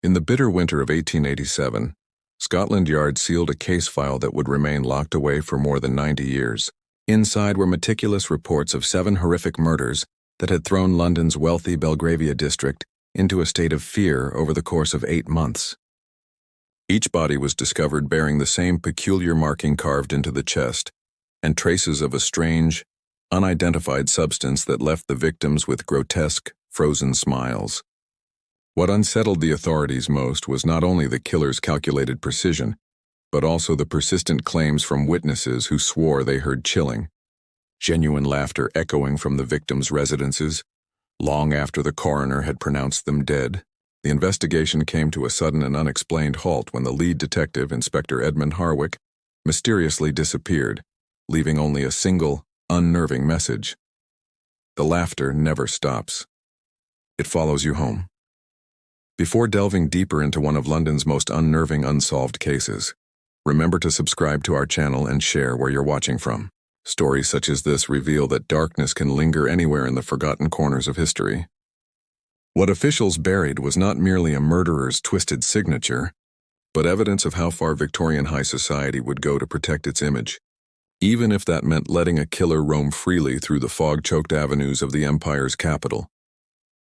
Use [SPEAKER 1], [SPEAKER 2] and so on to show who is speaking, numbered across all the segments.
[SPEAKER 1] In the bitter winter of 1887, Scotland Yard sealed a case file that would remain locked away for more than 90 years. Inside were meticulous reports of 7 horrific murders that had thrown London's wealthy Belgravia district into a state of fear over the course of 8 months. Each body was discovered bearing the same peculiar marking carved into the chest, and traces of a strange, unidentified substance that left the victims with grotesque, frozen smiles. What unsettled the authorities most was not only the killer's calculated precision, but also the persistent claims from witnesses who swore they heard chilling, genuine laughter echoing from the victims' residences, long after the coroner had pronounced them dead. The investigation came to a sudden and unexplained halt when the lead detective, Inspector Edmund Harwick, mysteriously disappeared, leaving only a single, unnerving message. The laughter never stops. It follows you home. Before delving deeper into one of London's most unnerving unsolved cases, remember to subscribe to our channel and share where you're watching from. Stories such as this reveal that darkness can linger anywhere in the forgotten corners of history. What officials buried was not merely a murderer's twisted signature, but evidence of how far Victorian high society would go to protect its image, even if that meant letting a killer roam freely through the fog-choked avenues of the empire's capital.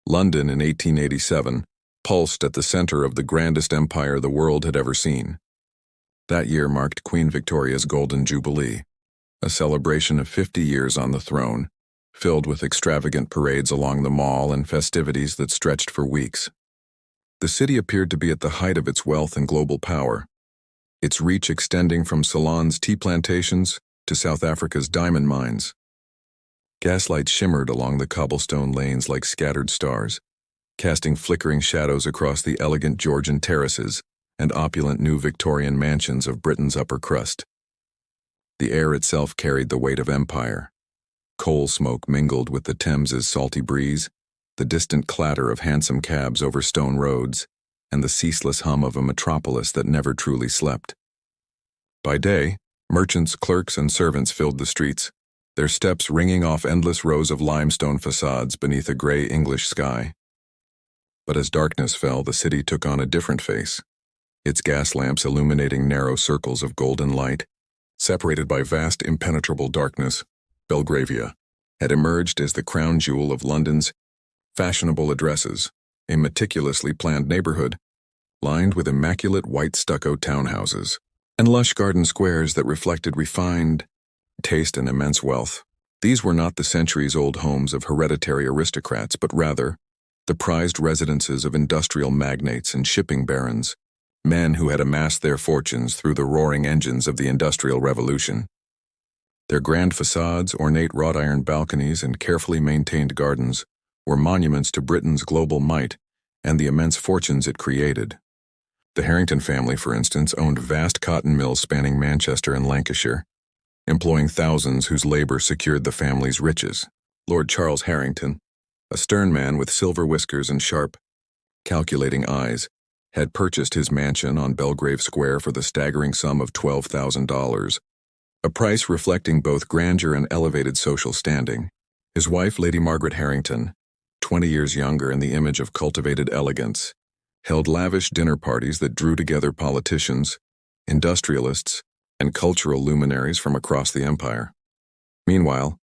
[SPEAKER 1] London in 1887 pulsed at the center of the grandest empire the world had ever seen. That year marked Queen Victoria's Golden Jubilee, a celebration of 50 years on the throne, filled with extravagant parades along the Mall and festivities that stretched for weeks. The city appeared to be at the height of its wealth and global power, its reach extending from Ceylon's tea plantations to South Africa's diamond mines. Gaslights shimmered along the cobblestone lanes like scattered stars, casting flickering shadows across the elegant Georgian terraces and opulent new Victorian mansions of Britain's upper crust. The air itself carried the weight of empire. Coal smoke mingled with the Thames's salty breeze, the distant clatter of hansom cabs over stone roads, and the ceaseless hum of a metropolis that never truly slept. By day, merchants, clerks, and servants filled the streets, their steps ringing off endless rows of limestone facades beneath a gray English sky. But as darkness fell, the city took on a different face, its gas lamps illuminating narrow circles of golden light. Separated by vast impenetrable darkness, Belgravia had emerged as the crown jewel of London's fashionable addresses, a meticulously planned neighborhood, lined with immaculate white stucco townhouses, and lush garden squares that reflected refined taste and immense wealth. These were not the centuries-old homes of hereditary aristocrats, but rather the prized residences of industrial magnates and shipping barons, men who had amassed their fortunes through the roaring engines of the Industrial Revolution. Their grand facades, ornate wrought iron balconies, and carefully maintained gardens were monuments to Britain's global might and the immense fortunes it created. The Harrington family, for instance, owned vast cotton mills spanning Manchester and Lancashire, employing thousands whose labor secured the family's riches. Lord Charles Harrington, a stern man with silver whiskers and sharp, calculating eyes, had purchased his mansion on Belgrave Square for the staggering sum of $12,000, a price reflecting both grandeur and elevated social standing. His wife, Lady Margaret Harrington, 20 years younger and the image of cultivated elegance, held lavish dinner parties that drew together politicians, industrialists, and cultural luminaries from across the empire. Meanwhile,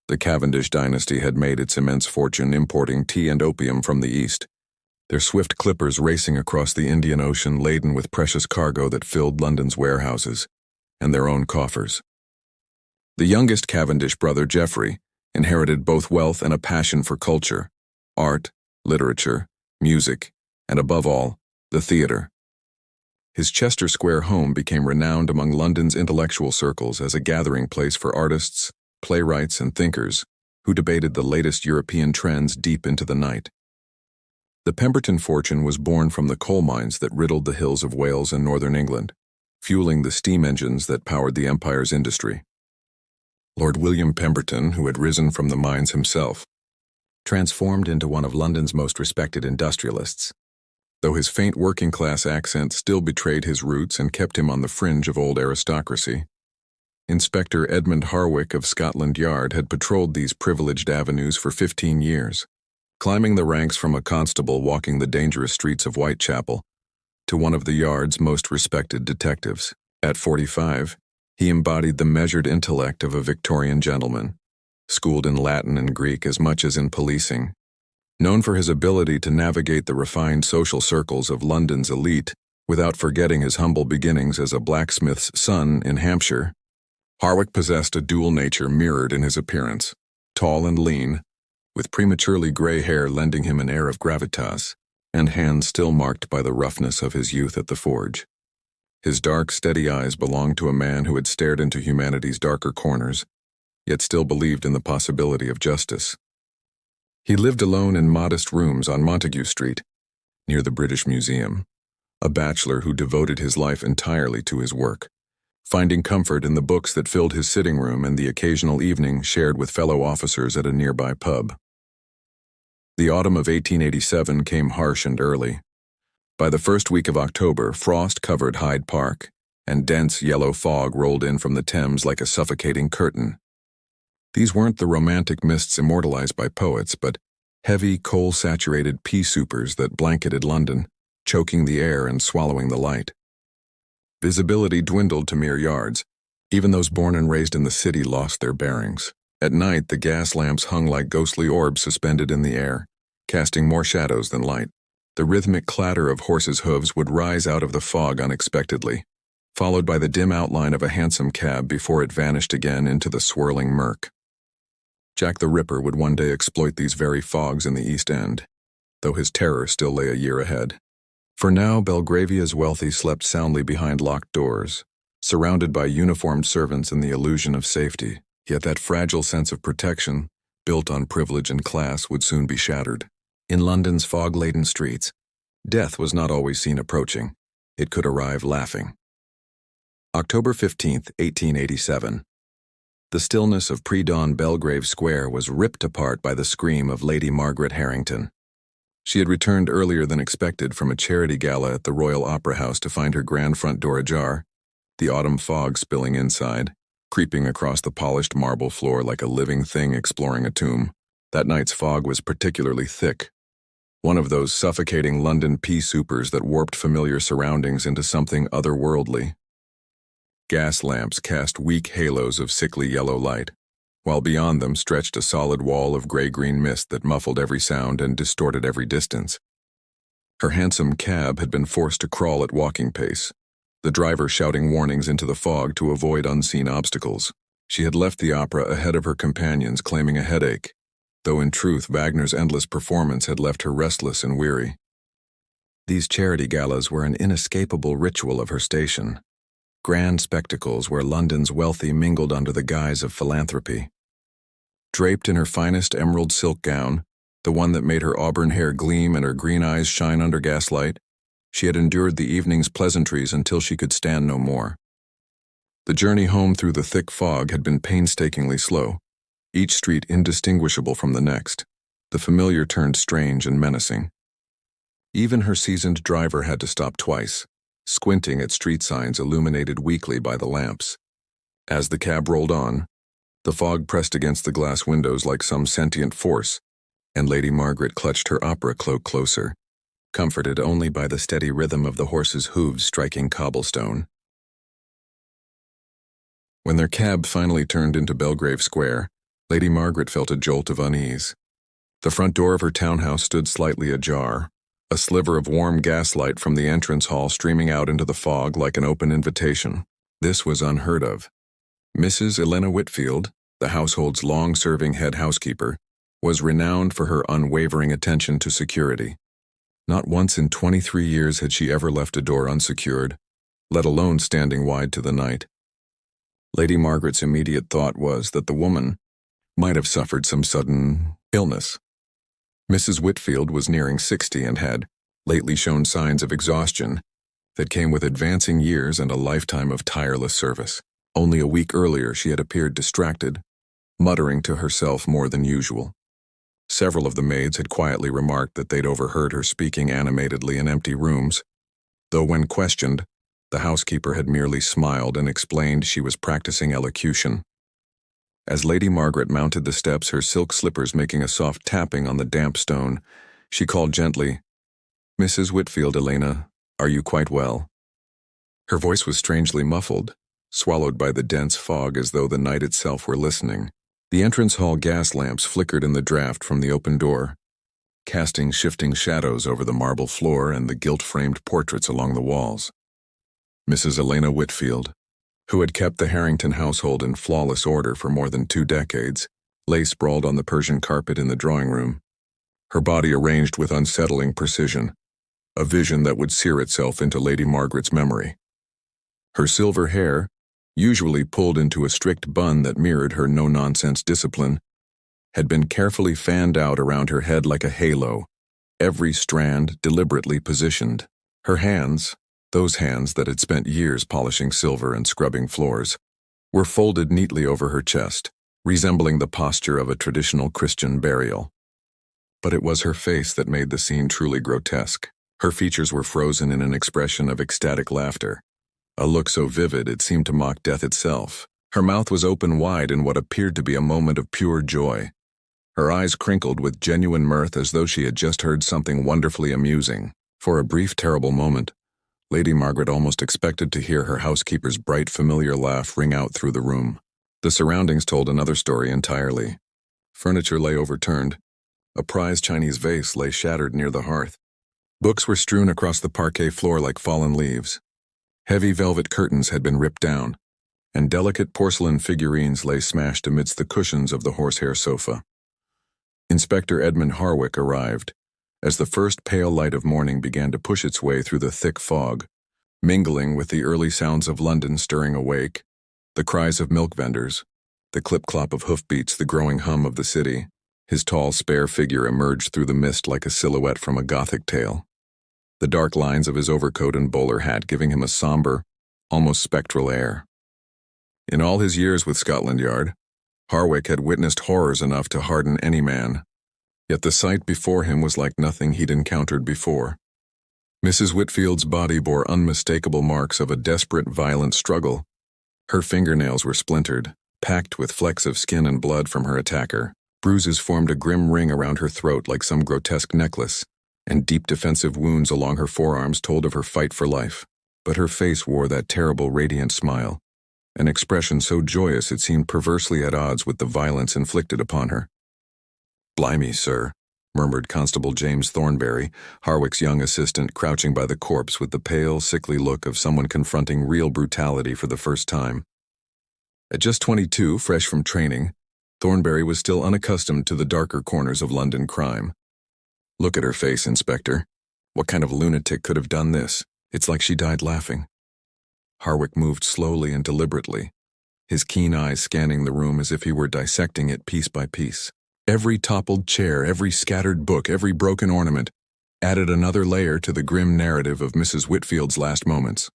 [SPEAKER 1] the Cavendish dynasty had made its immense fortune importing tea and opium from the East, their swift clippers racing across the Indian Ocean laden with precious cargo that filled London's warehouses and their own coffers. The youngest Cavendish brother, Geoffrey, inherited both wealth and a passion for culture, art, literature, music, and above all, the theater. His Chester Square home became renowned among London's intellectual circles as a gathering place for artists, playwrights, and thinkers who debated the latest European trends deep into the night. The Pemberton fortune was born from the coal mines that riddled the hills of Wales and northern England, fueling the steam engines that powered the empire's industry. Lord William Pemberton, who had risen from the mines himself, transformed into one of London's most respected industrialists, though his faint working-class accent still betrayed his roots and kept him on the fringe of old aristocracy. Inspector Edmund Harwick of Scotland Yard had patrolled these privileged avenues for 15 years. Climbing the ranks from a constable walking the dangerous streets of Whitechapel to one of the yard's most respected detectives. At 45, he embodied the measured intellect of a Victorian gentleman, schooled in Latin and Greek as much as in policing. Known for his ability to navigate the refined social circles of London's elite without forgetting his humble beginnings as a blacksmith's son in Hampshire, Harwick possessed a dual nature mirrored in his appearance, tall and lean, with prematurely gray hair lending him an air of gravitas, and hands still marked by the roughness of his youth at the forge. His dark, steady eyes belonged to a man who had stared into humanity's darker corners, yet still believed in the possibility of justice. He lived alone in modest rooms on Montague Street, near the British Museum, a bachelor who devoted his life entirely to his work, finding comfort in the books that filled his sitting room and the occasional evening shared with fellow officers at a nearby pub. The autumn of 1887 came harsh and early. By the first week of October, frost covered Hyde Park, and dense yellow fog rolled in from the Thames like a suffocating curtain. These weren't the romantic mists immortalized by poets, but heavy, coal-saturated pea-soupers that blanketed London, choking the air and swallowing the light. Visibility dwindled to mere yards. Even those born and raised in the city lost their bearings. At night, the gas lamps hung like ghostly orbs suspended in the air, casting more shadows than light. The rhythmic clatter of horses' hooves would rise out of the fog unexpectedly, followed by the dim outline of a hansom cab before it vanished again into the swirling murk. Jack the Ripper would one day exploit these very fogs in the East End, though his terror still lay a year ahead. For now, Belgravia's wealthy slept soundly behind locked doors, surrounded by uniformed servants in the illusion of safety. Yet that fragile sense of protection, built on privilege and class, would soon be shattered. In London's fog-laden streets, death was not always seen approaching. It could arrive laughing. October 15, 1887. The stillness of pre-dawn Belgrave Square was ripped apart by the scream of Lady Margaret Harrington. She had returned earlier than expected from a charity gala at the Royal Opera House to find her grand front door ajar, the autumn fog spilling inside, creeping across the polished marble floor like a living thing exploring a tomb. That night's fog was particularly thick, one of those suffocating London pea-soupers that warped familiar surroundings into something otherworldly. Gas lamps cast weak halos of sickly yellow light, while beyond them stretched a solid wall of gray-green mist that muffled every sound and distorted every distance. Her hansom cab had been forced to crawl at walking pace, the driver shouting warnings into the fog to avoid unseen obstacles. She had left the opera ahead of her companions, claiming a headache, though in truth Wagner's endless performance had left her restless and weary. These charity galas were an inescapable ritual of her station, grand spectacles where London's wealthy mingled under the guise of philanthropy. Draped in her finest emerald silk gown, the one that made her auburn hair gleam and her green eyes shine under gaslight, she had endured the evening's pleasantries until she could stand no more. The journey home through the thick fog had been painstakingly slow, each street indistinguishable from the next. The familiar turned strange and menacing. Even her seasoned driver had to stop twice, squinting at street signs illuminated weakly by the lamps. As the cab rolled on, the fog pressed against the glass windows like some sentient force, and Lady Margaret clutched her opera cloak closer, comforted only by the steady rhythm of the horse's hooves striking cobblestone. When their cab finally turned into Belgrave Square, Lady Margaret felt a jolt of unease. The front door of her townhouse stood slightly ajar, a sliver of warm gaslight from the entrance hall streaming out into the fog like an open invitation. This was unheard of. Mrs. Elena Whitfield, the household's long-serving head housekeeper, was renowned for her unwavering attention to security. Not once in 23 years had she ever left a door unsecured, let alone standing wide to the night. Lady Margaret's immediate thought was that the woman might have suffered some sudden illness. Mrs. Whitfield was nearing 60 and had lately shown signs of exhaustion that came with advancing years and a lifetime of tireless service. Only a week earlier she had appeared distracted, muttering to herself more than usual. Several of the maids had quietly remarked that they'd overheard her speaking animatedly in empty rooms, though when questioned, the housekeeper had merely smiled and explained she was practicing elocution. As Lady Margaret mounted the steps, her silk slippers making a soft tapping on the damp stone, she called gently, "Mrs. Whitfield, Elena, Are you quite well?" Her voice was strangely muffled, swallowed by the dense fog as though the night itself were listening. The entrance hall gas lamps flickered in the draft from the open door, casting shifting shadows over the marble floor and the gilt-framed portraits along the walls. Mrs. Elena Whitfield, who had kept the Harrington household in flawless order for more than 2 decades, lay sprawled on the Persian carpet in the drawing room, her body arranged with unsettling precision, a vision that would sear itself into Lady Margaret's memory. Her silver hair, usually pulled into a strict bun that mirrored her no-nonsense discipline, had been carefully fanned out around her head like a halo, every strand deliberately positioned. Her hands, those hands that had spent years polishing silver and scrubbing floors, were folded neatly over her chest, resembling the posture of a traditional Christian burial. But it was her face that made the scene truly grotesque. Her features were frozen in an expression of ecstatic laughter, a look so vivid it seemed to mock death itself. Her mouth was open wide in what appeared to be a moment of pure joy. Her eyes crinkled with genuine mirth as though she had just heard something wonderfully amusing. For a brief, terrible moment, Lady Margaret almost expected to hear her housekeeper's bright, familiar laugh ring out through the room. The surroundings told another story entirely. Furniture lay overturned. A prized Chinese vase lay shattered near the hearth. Books were strewn across the parquet floor like fallen leaves. Heavy velvet curtains had been ripped down, and delicate porcelain figurines lay smashed amidst the cushions of the horsehair sofa. Inspector Edmund Harwick arrived, as the first pale light of morning began to push its way through the thick fog, mingling with the early sounds of London stirring awake, the cries of milk vendors, the clip-clop of hoofbeats, the growing hum of the city. His tall, spare figure emerged through the mist like a silhouette from a Gothic tale, the dark lines of his overcoat and bowler hat giving him a somber, almost spectral air. In all his years with Scotland Yard, Harwick had witnessed horrors enough to harden any man, yet the sight before him was like nothing he'd encountered before. Mrs. Whitfield's body bore unmistakable marks of a desperate, violent struggle. Her fingernails were splintered, packed with flecks of skin and blood from her attacker. Bruises formed a grim ring around her throat like some grotesque necklace, and deep defensive wounds along her forearms told of her fight for life. But her face wore that terrible radiant smile, an expression so joyous it seemed perversely at odds with the violence inflicted upon her. "Blimey, sir," murmured Constable James Thornberry, Harwick's young assistant, crouching by the corpse with the pale, sickly look of someone confronting real brutality for the first time. At just 22, fresh from training, Thornberry was still unaccustomed to the darker corners of London crime. "Look at her face, Inspector. What kind of lunatic could have done this? It's like she died laughing." Harwick moved slowly and deliberately, his keen eyes scanning the room as if he were dissecting it piece by piece. Every toppled chair, every scattered book, every broken ornament added another layer to the grim narrative of Mrs. Whitfield's last moments.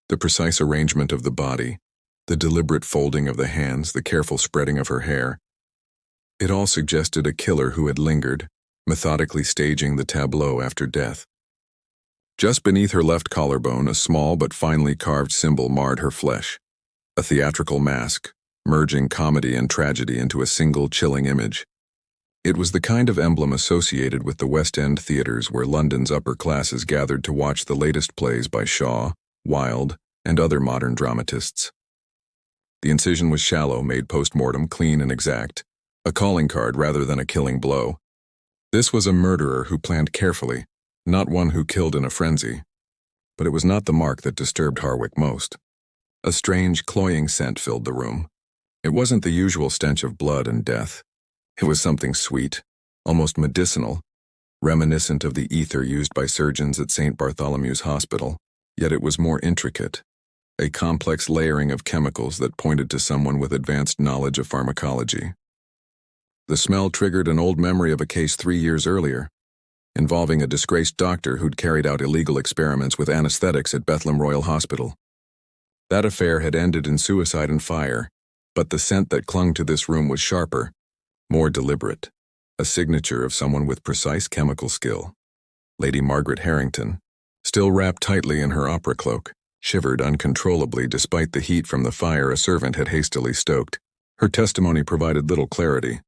[SPEAKER 1] The precise arrangement of the body, the deliberate folding of the hands, the careful spreading of her hair, it all suggested a killer who had lingered, methodically staging the tableau after death. Just beneath her left collarbone, a small but finely carved symbol marred her flesh, a theatrical mask, merging comedy and tragedy into a single chilling image. It was the kind of emblem associated with the West End theaters where London's upper classes gathered to watch the latest plays by Shaw, Wilde, and other modern dramatists. The incision was shallow, made post-mortem, clean and exact, a calling card rather than a killing blow. This was a murderer who planned carefully, not one who killed in a frenzy. But it was not the mark that disturbed Harwick most. A strange, cloying scent filled the room. It wasn't the usual stench of blood and death. It was something sweet, almost medicinal, reminiscent of the ether used by surgeons at St. Bartholomew's Hospital. Yet it was more intricate, a complex layering of chemicals that pointed to someone with advanced knowledge of pharmacology. The smell triggered an old memory of a case 3 years earlier, involving a disgraced doctor who'd carried out illegal experiments with anesthetics at Bethlehem Royal Hospital. That affair had ended in suicide and fire, but the scent that clung to this room was sharper, more deliberate, a signature of someone with precise chemical skill. Lady Margaret Harrington, still wrapped tightly in her opera cloak, shivered uncontrollably despite the heat from the fire a servant had hastily stoked. Her testimony provided little clarity.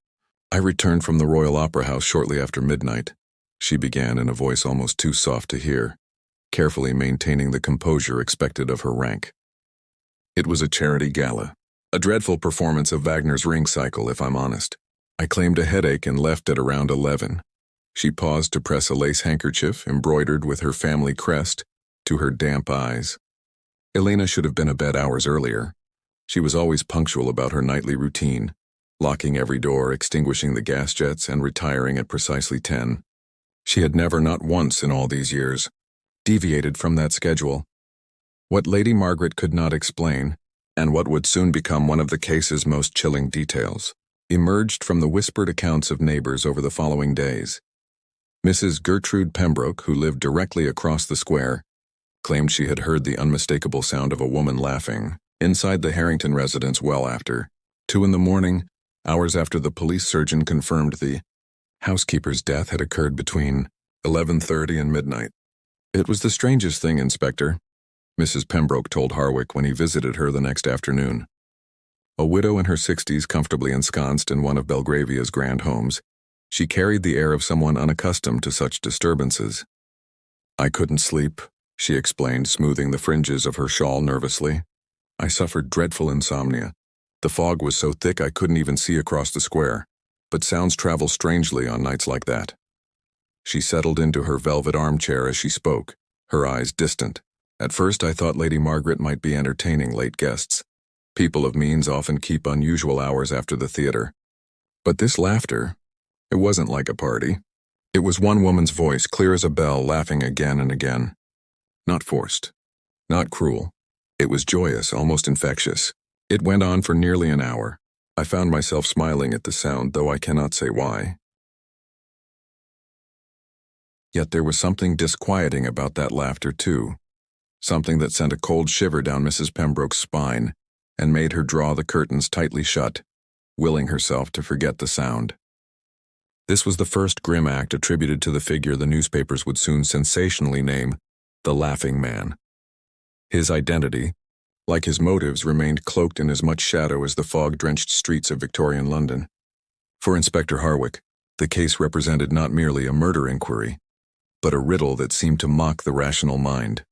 [SPEAKER 1] "I returned from the Royal Opera House shortly after midnight," she began in a voice almost too soft to hear. carefully maintaining the composure expected of her rank. It was a charity gala, a dreadful performance of Wagner's Ring Cycle, if I'm honest. I claimed a headache and left at around 11. She paused to press a lace handkerchief, embroidered with her family crest, to her damp eyes. Elena should have been abed hours earlier. She was always punctual about her nightly routine, locking every door, extinguishing the gas jets, and retiring at precisely 10. She had never, not once in all these years, deviated from that schedule. What Lady Margaret could not explain, and what would soon become one of the case's most chilling details, emerged from the whispered accounts of neighbors over the following days. Mrs. Gertrude Pembroke, who lived directly across the square, claimed she had heard the unmistakable sound of a woman laughing inside the Harrington residence well after 2 in the morning, hours after the police surgeon confirmed the housekeeper's death had occurred between 11:30 and midnight. "It was the strangest thing, Inspector," Mrs. Pembroke told Harwick when he visited her the next afternoon. A widow in her 60s, comfortably ensconced in one of Belgravia's grand homes, she carried the air of someone unaccustomed to such disturbances. "I couldn't sleep," she explained, smoothing the fringes of her shawl nervously. "I suffered dreadful insomnia. The fog was so thick I couldn't even see across the square, but sounds travel strangely on nights like that." She settled into her velvet armchair as she spoke, her eyes distant. "At first I thought Lady Margaret might be entertaining late guests. People of means often keep unusual hours after the theater. But this laughter, it wasn't like a party. It was one woman's voice, clear as a bell, laughing again and again. Not forced, not cruel. It was joyous, almost infectious. It went on for nearly an hour. I found myself smiling at the sound, though I cannot say why. Yet there was something disquieting about that laughter, too. Something that sent a cold shiver down Mrs. Pembroke's spine and made her draw the curtains tightly shut, willing herself to forget the sound. This was the first grim act attributed to the figure the newspapers would soon sensationally name the Laughing Man. His identity, like his motives, remained cloaked in as much shadow as the fog-drenched streets of Victorian London. For Inspector Harwick, the case represented not merely a murder inquiry, but a riddle that seemed to mock the rational mind,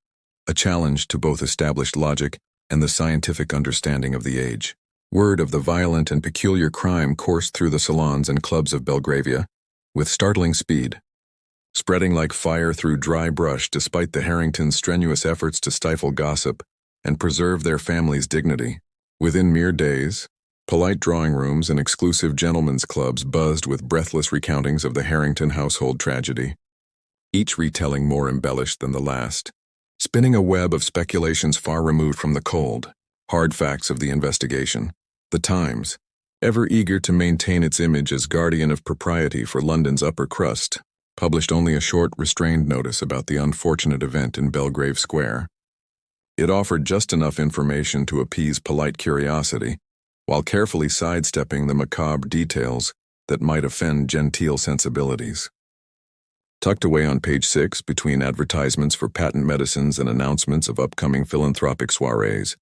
[SPEAKER 1] a challenge to both established logic and the scientific understanding of the age. Word of the violent and peculiar crime coursed through the salons and clubs of Belgravia with startling speed, spreading like fire through dry brush despite the Harringtons' strenuous efforts to stifle gossip and preserve their family's dignity. Within mere days, polite drawing rooms and exclusive gentlemen's clubs buzzed with breathless recountings of the Harrington household tragedy, each retelling more embellished than the last, spinning a web of speculations far removed from the cold, hard facts of the investigation. The Times, ever eager to maintain its image as guardian of propriety for London's upper crust, published only a short, restrained notice about the unfortunate event in Belgrave Square. It offered just enough information to appease polite curiosity, while carefully sidestepping the macabre details that might offend genteel sensibilities. Tucked away on page 6, between advertisements for patent medicines and announcements of upcoming philanthropic soirees,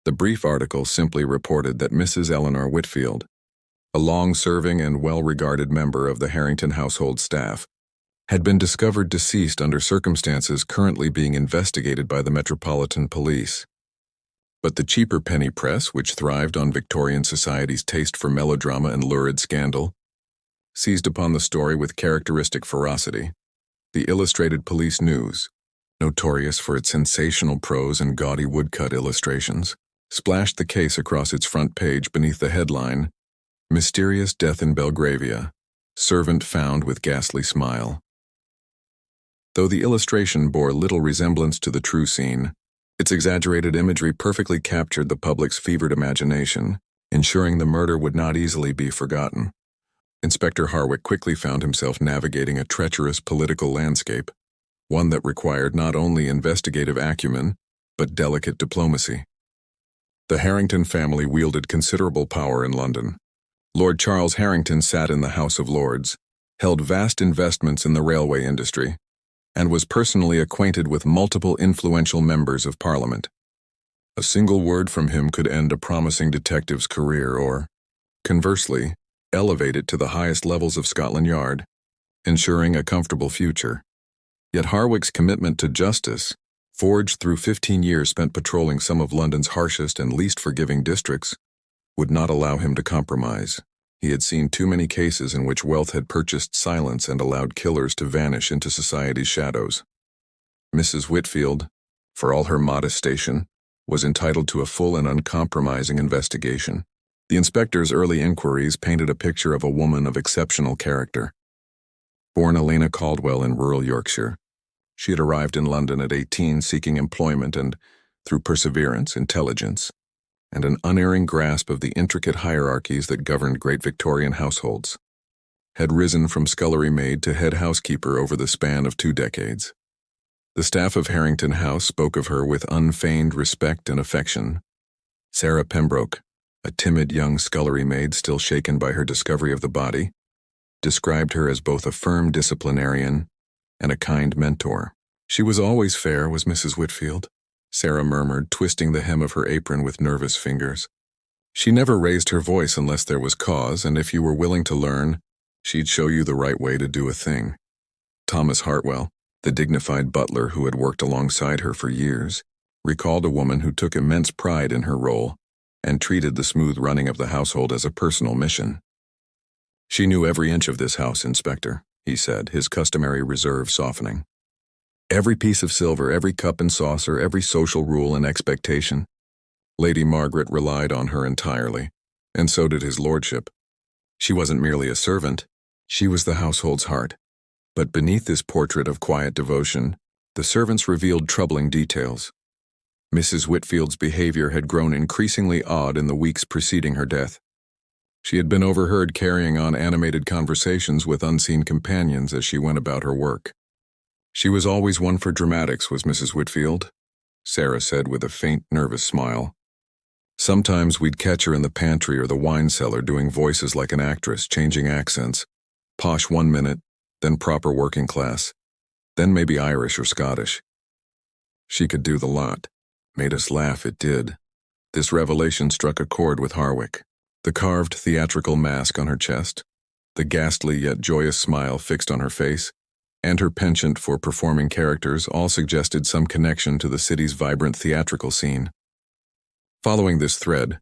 [SPEAKER 1] the brief article simply reported that Mrs. Eleanor Whitfield, a long-serving and well-regarded member of the Harrington household staff, had been discovered deceased under circumstances currently being investigated by the Metropolitan Police. But the cheaper penny press, which thrived on Victorian society's taste for melodrama and lurid scandal, seized upon the story with characteristic ferocity. The Illustrated Police News, notorious for its sensational prose and gaudy woodcut illustrations, splashed the case across its front page beneath the headline, "Mysterious Death in Belgravia, Servant Found with Ghastly Smile." Though the illustration bore little resemblance to the true scene, its exaggerated imagery perfectly captured the public's fevered imagination, ensuring the murder would not easily be forgotten. Inspector Harwick quickly found himself navigating a treacherous political landscape, one that required not only investigative acumen, but delicate diplomacy. The Harrington family wielded considerable power in London. Lord Charles Harrington sat in the House of Lords, held vast investments in the railway industry, and was personally acquainted with multiple influential members of Parliament. A single word from him could end a promising detective's career or, conversely, elevate it to the highest levels of Scotland Yard, ensuring a comfortable future. Yet Harwick's commitment to justice, forged through 15 years spent patrolling some of London's harshest and least forgiving districts, would not allow him to compromise. He had seen too many cases in which wealth had purchased silence and allowed killers to vanish into society's shadows. Mrs. Whitfield, for all her modest station, was entitled to a full and uncompromising investigation. The inspector's early inquiries painted a picture of a woman of exceptional character. Born Elena Caldwell in rural Yorkshire, she had arrived in London at 18 seeking employment and, through perseverance, intelligence, and an unerring grasp of the intricate hierarchies that governed great Victorian households, had risen from scullery maid to head housekeeper over the span of 2 decades. The staff of Harrington House spoke of her with unfeigned respect and affection. Sarah Pembroke, a timid young scullery maid still shaken by her discovery of the body, described her as both a firm disciplinarian and a kind mentor. She was always fair, was Mrs. Whitfield, Sarah murmured, twisting the hem of her apron with nervous fingers. She never raised her voice unless there was cause, and if you were willing to learn, she'd show you the right way to do a thing. Thomas Hartwell, the dignified butler who had worked alongside her for years, recalled a woman who took immense pride in her role and treated the smooth running of the household as a personal mission. She knew every inch of this house, Inspector, he said, his customary reserve softening. Every piece of silver, every cup and saucer, every social rule and expectation. Lady Margaret relied on her entirely, and so did his lordship. She wasn't merely a servant, she was the household's heart. But beneath this portrait of quiet devotion, the servants revealed troubling details. Mrs. Whitfield's behavior had grown increasingly odd in the weeks preceding her death. She had been overheard carrying on animated conversations with unseen companions as she went about her work. She was always one for dramatics, was Mrs. Whitfield, Sarah said with a faint, nervous smile. Sometimes we'd catch her in the pantry or the wine cellar doing voices like an actress, changing accents, posh 1 minute, then proper working class, then maybe Irish or Scottish. She could do the lot. Made us laugh, it did. This revelation struck a chord with Harwick. The carved theatrical mask on her chest, the ghastly yet joyous smile fixed on her face, and her penchant for performing characters all suggested some connection to the city's vibrant theatrical scene. Following this thread,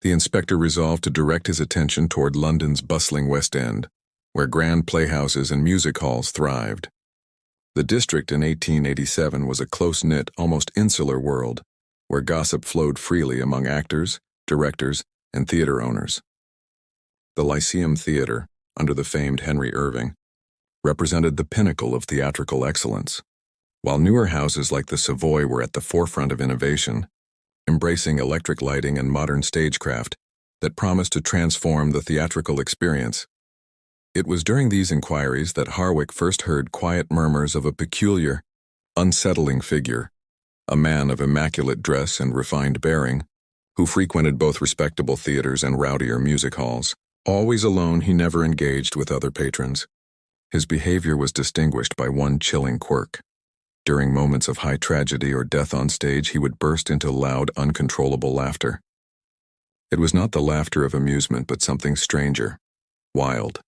[SPEAKER 1] the inspector resolved to direct his attention toward London's bustling West End, where grand playhouses and music halls thrived. The district in 1887 was a close-knit, almost insular world, where gossip flowed freely among actors, directors, and theater owners. The Lyceum Theater, under the famed Henry Irving, represented the pinnacle of theatrical excellence, while newer houses like the Savoy were at the forefront of innovation, embracing electric lighting and modern stagecraft that promised to transform the theatrical experience. It was during these inquiries that Harwick first heard quiet murmurs of a peculiar, unsettling figure, a man of immaculate dress and refined bearing, who frequented both respectable theaters and rowdier music halls. Always alone, he never engaged with other patrons. His behavior was distinguished by one chilling quirk. During moments of high tragedy or death on stage, he would burst into loud, uncontrollable laughter. It was not the laughter of amusement, but something stranger, wild,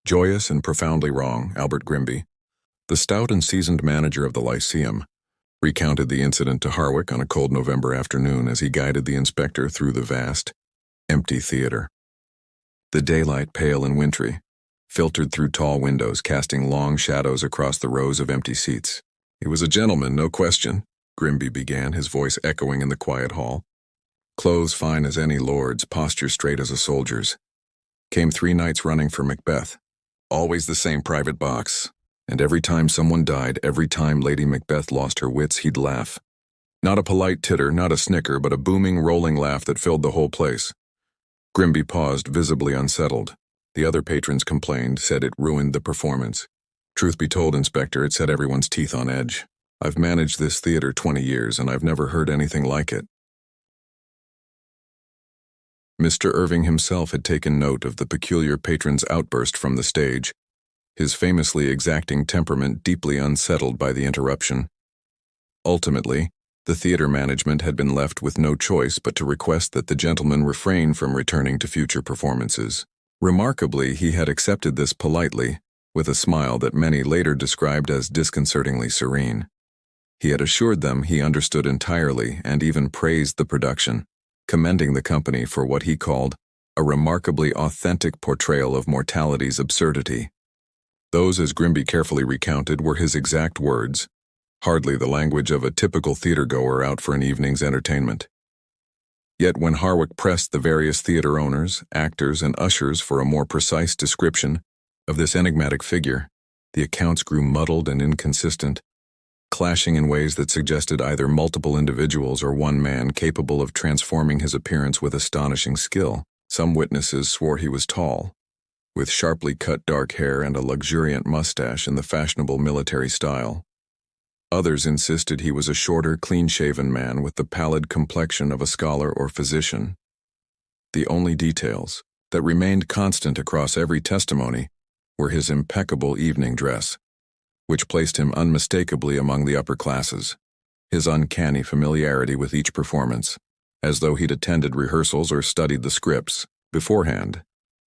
[SPEAKER 1] joyous and profoundly wrong. Albert Grimby, the stout and seasoned manager of the Lyceum, recounted the incident to Harwick on a cold November afternoon as he guided the inspector through the vast, empty theater. The daylight, pale and wintry, filtered through tall windows, casting long shadows across the rows of empty seats. He was a gentleman, no question, Grimby began, his voice echoing in the quiet hall. Clothes fine as any lord's, posture straight as a soldier's. Came 3 nights running for Macbeth. Always the same private box. And every time someone died, every time Lady Macbeth lost her wits, he'd laugh. Not a polite titter, not a snicker, but a booming, rolling laugh that filled the whole place. Grimby paused, visibly unsettled. The other patrons complained, said it ruined the performance. Truth be told, Inspector, it set everyone's teeth on edge. I've managed this theater 20 years, and I've never heard anything like it. Mr. Irving himself had taken note of the peculiar patron's outburst from the stage, his famously exacting temperament deeply unsettled by the interruption. Ultimately, the theater management had been left with no choice but to request that the gentleman refrain from returning to future performances. Remarkably, he had accepted this politely, with a smile that many later described as disconcertingly serene. He had assured them he understood entirely and even praised the production, commending the company for what he called a remarkably authentic portrayal of mortality's absurdity. Those, as Grimby carefully recounted, were his exact words, hardly the language of a typical theatergoer out for an evening's entertainment. Yet when Harwick pressed the various theater owners, actors, and ushers for a more precise description of this enigmatic figure, the accounts grew muddled and inconsistent, clashing in ways that suggested either multiple individuals or one man capable of transforming his appearance with astonishing skill. Some witnesses swore he was tall, with sharply cut dark hair and a luxuriant mustache in the fashionable military style. Others insisted he was a shorter, clean-shaven man with the pallid complexion of a scholar or physician. The only details that remained constant across every testimony were his impeccable evening dress, which placed him unmistakably among the upper classes, his uncanny familiarity with each performance, as though he'd attended rehearsals or studied the scripts beforehand,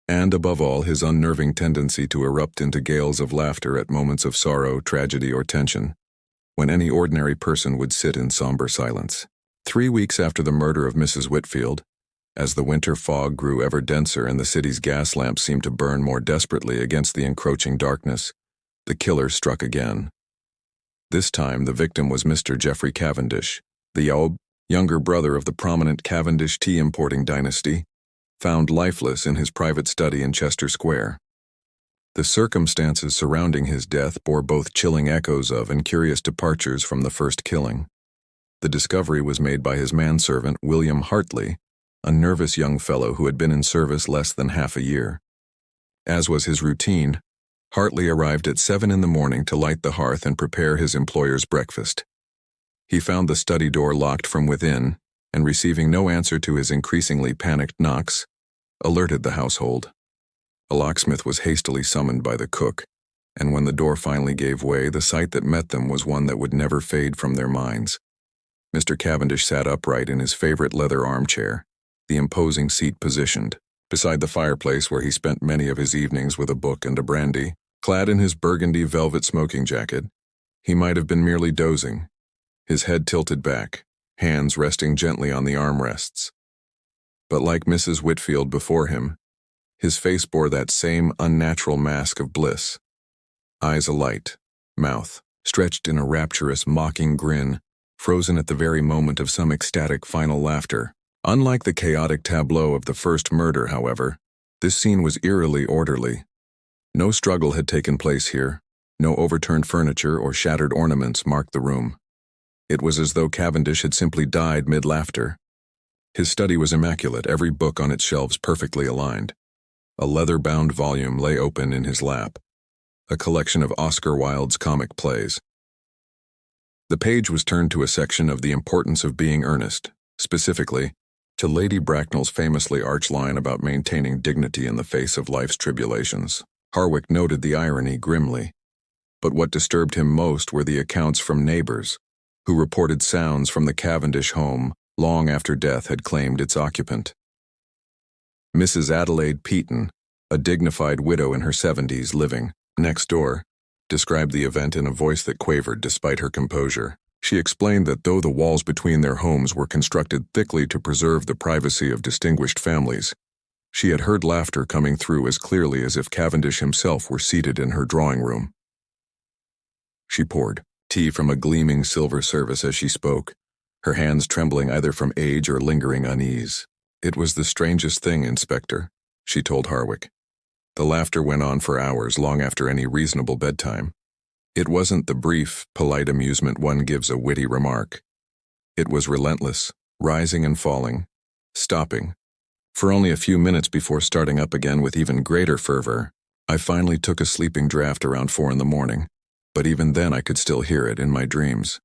[SPEAKER 1] and above all his unnerving tendency to erupt into gales of laughter at moments of sorrow, tragedy, or tension, when any ordinary person would sit in somber silence. 3 weeks after the murder of Mrs. Whitfield, as the winter fog grew ever denser and the city's gas lamps seemed to burn more desperately against the encroaching darkness, the killer struck again. This time the victim was Mr. Geoffrey Cavendish, the younger brother of the prominent Cavendish tea importing dynasty, found lifeless in his private study in Chester Square. The circumstances surrounding his death bore both chilling echoes of and curious departures from the first killing. The discovery was made by his manservant, William Hartley, a nervous young fellow who had been in service less than half a year. As was his routine, Hartley arrived at 7 in the morning to light the hearth and prepare his employer's breakfast. He found the study door locked from within, and receiving no answer to his increasingly panicked knocks, alerted the household. A locksmith was hastily summoned by the cook, and when the door finally gave way, the sight that met them was one that would never fade from their minds. Mr. Cavendish sat upright in his favorite leather armchair, the imposing seat positioned beside the fireplace where he spent many of his evenings with a book and a brandy. Clad in his burgundy velvet smoking jacket, he might have been merely dozing, his head tilted back, hands resting gently on the armrests. But like Mrs. Whitfield before him, his face bore that same unnatural mask of bliss. Eyes alight, mouth stretched in a rapturous, mocking grin, frozen at the very moment of some ecstatic final laughter. Unlike the chaotic tableau of the first murder, however, this scene was eerily orderly. No struggle had taken place here. No overturned furniture or shattered ornaments marked the room. It was as though Cavendish had simply died mid-laughter. His study was immaculate, every book on its shelves perfectly aligned. A leather-bound volume lay open in his lap, a collection of Oscar Wilde's comic plays. The page was turned to a section of The Importance of Being Earnest, specifically, to Lady Bracknell's famously arch line about maintaining dignity in the face of life's tribulations. Harwick noted the irony grimly, but what disturbed him most were the accounts from neighbors, who reported sounds from the Cavendish home long after death had claimed its occupant. Mrs. Adelaide Peaton, a dignified widow in her 70s living next door, described the event in a voice that quavered despite her composure. She explained that though the walls between their homes were constructed thickly to preserve the privacy of distinguished families, she had heard laughter coming through as clearly as if Cavendish himself were seated in her drawing room. She poured tea from a gleaming silver service as she spoke, her hands trembling either from age or lingering unease. "It was the strangest thing, Inspector," she told Harwick. "The laughter went on for hours, long after any reasonable bedtime. It wasn't the brief, polite amusement one gives a witty remark. It was relentless, rising and falling, stopping, for only a few minutes before starting up again with even greater fervor. I finally took a sleeping draught around 4 in the morning, but even then I could still hear it in my dreams."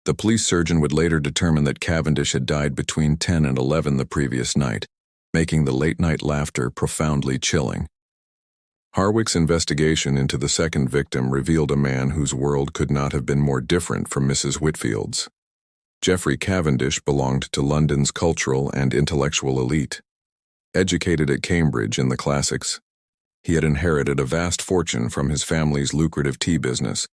[SPEAKER 1] The police surgeon would later determine that Cavendish had died between 10 and 11 the previous night, making the late-night laughter profoundly chilling. Harwick's investigation into the second victim revealed a man whose world could not have been more different from Mrs. Whitfield's. Geoffrey Cavendish belonged to London's cultural and intellectual elite. Educated at Cambridge in the classics, He had inherited a vast fortune from his family's lucrative tea business,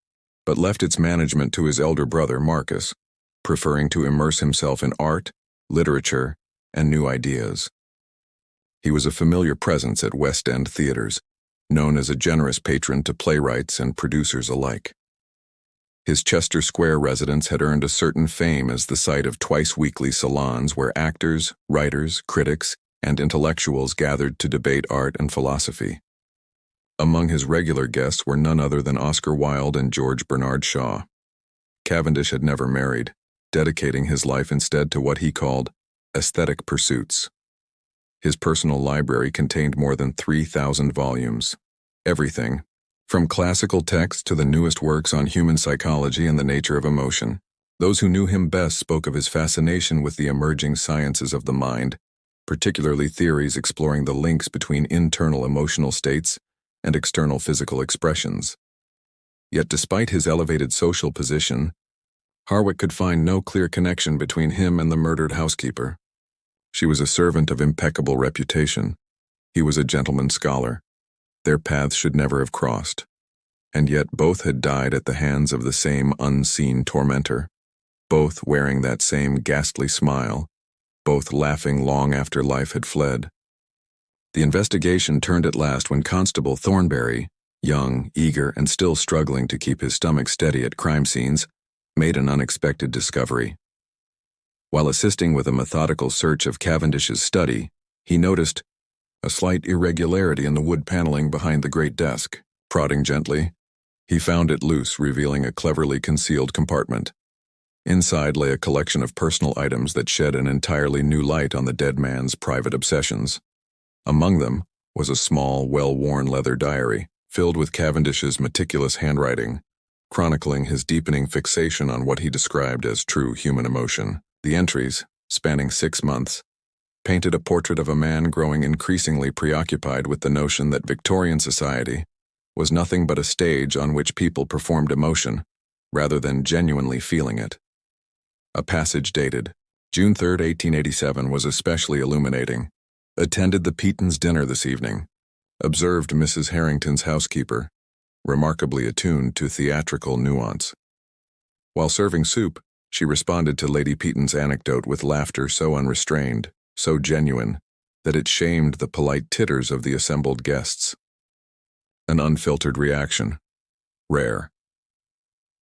[SPEAKER 1] but left its management to his elder brother, Marcus, preferring to immerse himself in art, literature, and new ideas. He was a familiar presence at West End theaters, known as a generous patron to playwrights and producers alike. His Chester Square residence had earned a certain fame as the site of twice-weekly salons where actors, writers, critics, and intellectuals gathered to debate art and philosophy. Among his regular guests were none other than Oscar Wilde and George Bernard Shaw. Cavendish had never married, dedicating his life instead to what he called aesthetic pursuits. His personal library contained more than 3,000 volumes. Everything, from classical texts to the newest works on human psychology and the nature of emotion. Those who knew him best spoke of his fascination with the emerging sciences of the mind, particularly theories exploring the links between internal emotional states and external physical expressions. Yet despite his elevated social position, Harwick could find no clear connection between him and the murdered housekeeper. She was a servant of impeccable reputation. He was a gentleman scholar. Their paths should never have crossed. And yet both had died at the hands of the same unseen tormentor, both wearing that same ghastly smile, both laughing long after life had fled. The investigation turned at last when Constable Thornberry, young, eager, and still struggling to keep his stomach steady at crime scenes, made an unexpected discovery. While assisting with a methodical search of Cavendish's study, he noticed a slight irregularity in the wood paneling behind the great desk. Prodding gently, he found it loose, revealing a cleverly concealed compartment. Inside lay a collection of personal items that shed an entirely new light on the dead man's private obsessions. Among them was a small, well-worn leather diary, filled with Cavendish's meticulous handwriting, chronicling his deepening fixation on what he described as true human emotion. The entries, spanning 6 months, painted a portrait of a man growing increasingly preoccupied with the notion that Victorian society was nothing but a stage on which people performed emotion, rather than genuinely feeling it. A passage dated June 3, 1887 was especially illuminating. Attended the Petons' dinner this evening. Observed Mrs. Harrington's housekeeper, remarkably attuned to theatrical nuance. While serving soup, she responded to Lady Petons' anecdote with laughter so unrestrained, so genuine, that it shamed the polite titters of the assembled guests. An unfiltered reaction. Rare.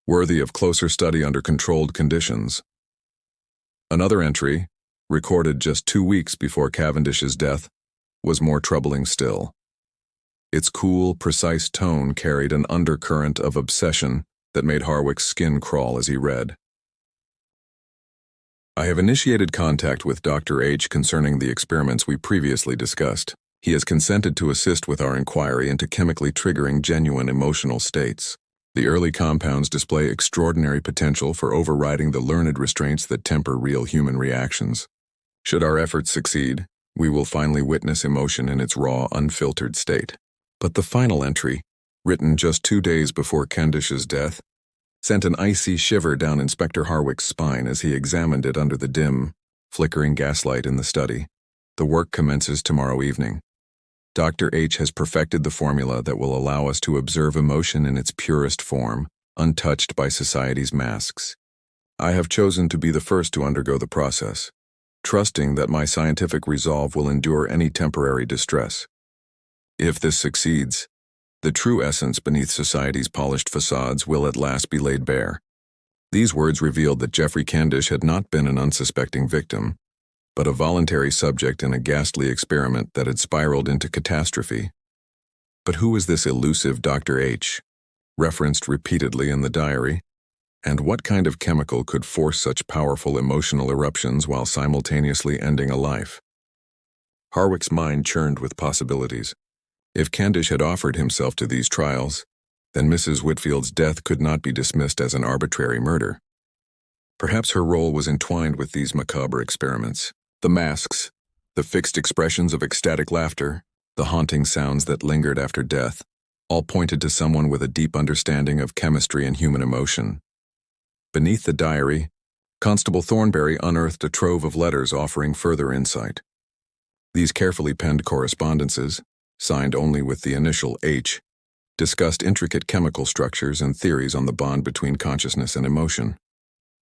[SPEAKER 1] Worthy of closer study under controlled conditions. Another entry, recorded just 2 weeks before Cavendish's death, was more troubling still. Its cool, precise tone carried an undercurrent of obsession that made Harwick's skin crawl as he read. I have initiated contact with Dr. H concerning the experiments we previously discussed. He has consented to assist with our inquiry into chemically triggering genuine emotional states. The early compounds display extraordinary potential for overriding the learned restraints that temper real human reactions. Should our efforts succeed, we will finally witness emotion in its raw, unfiltered state. But the final entry, written just 2 days before Cavendish's death, sent an icy shiver down Inspector Harwick's spine as he examined it under the dim, flickering gaslight in the study. The work commences tomorrow evening. Dr. H has perfected the formula that will allow us to observe emotion in its purest form, untouched by society's masks. I have chosen to be the first to undergo the process, trusting that my scientific resolve will endure any temporary distress. If this succeeds, the true essence beneath society's polished facades will at last be laid bare. These words revealed that Geoffrey Cavendish had not been an unsuspecting victim, but a voluntary subject in a ghastly experiment that had spiraled into catastrophe. But who was this elusive Dr. H, referenced repeatedly in the diary, and what kind of chemical could force such powerful emotional eruptions while simultaneously ending a life? Harwick's mind churned with possibilities. If Cavendish had offered himself to these trials, then Mrs. Whitfield's death could not be dismissed as an arbitrary murder. Perhaps her role was entwined with these macabre experiments. The masks, the fixed expressions of ecstatic laughter, the haunting sounds that lingered after death, all pointed to someone with a deep understanding of chemistry and human emotion. Beneath the diary, Constable Thornberry unearthed a trove of letters offering further insight. These carefully penned correspondences, signed only with the initial H, discussed intricate chemical structures and theories on the bond between consciousness and emotion.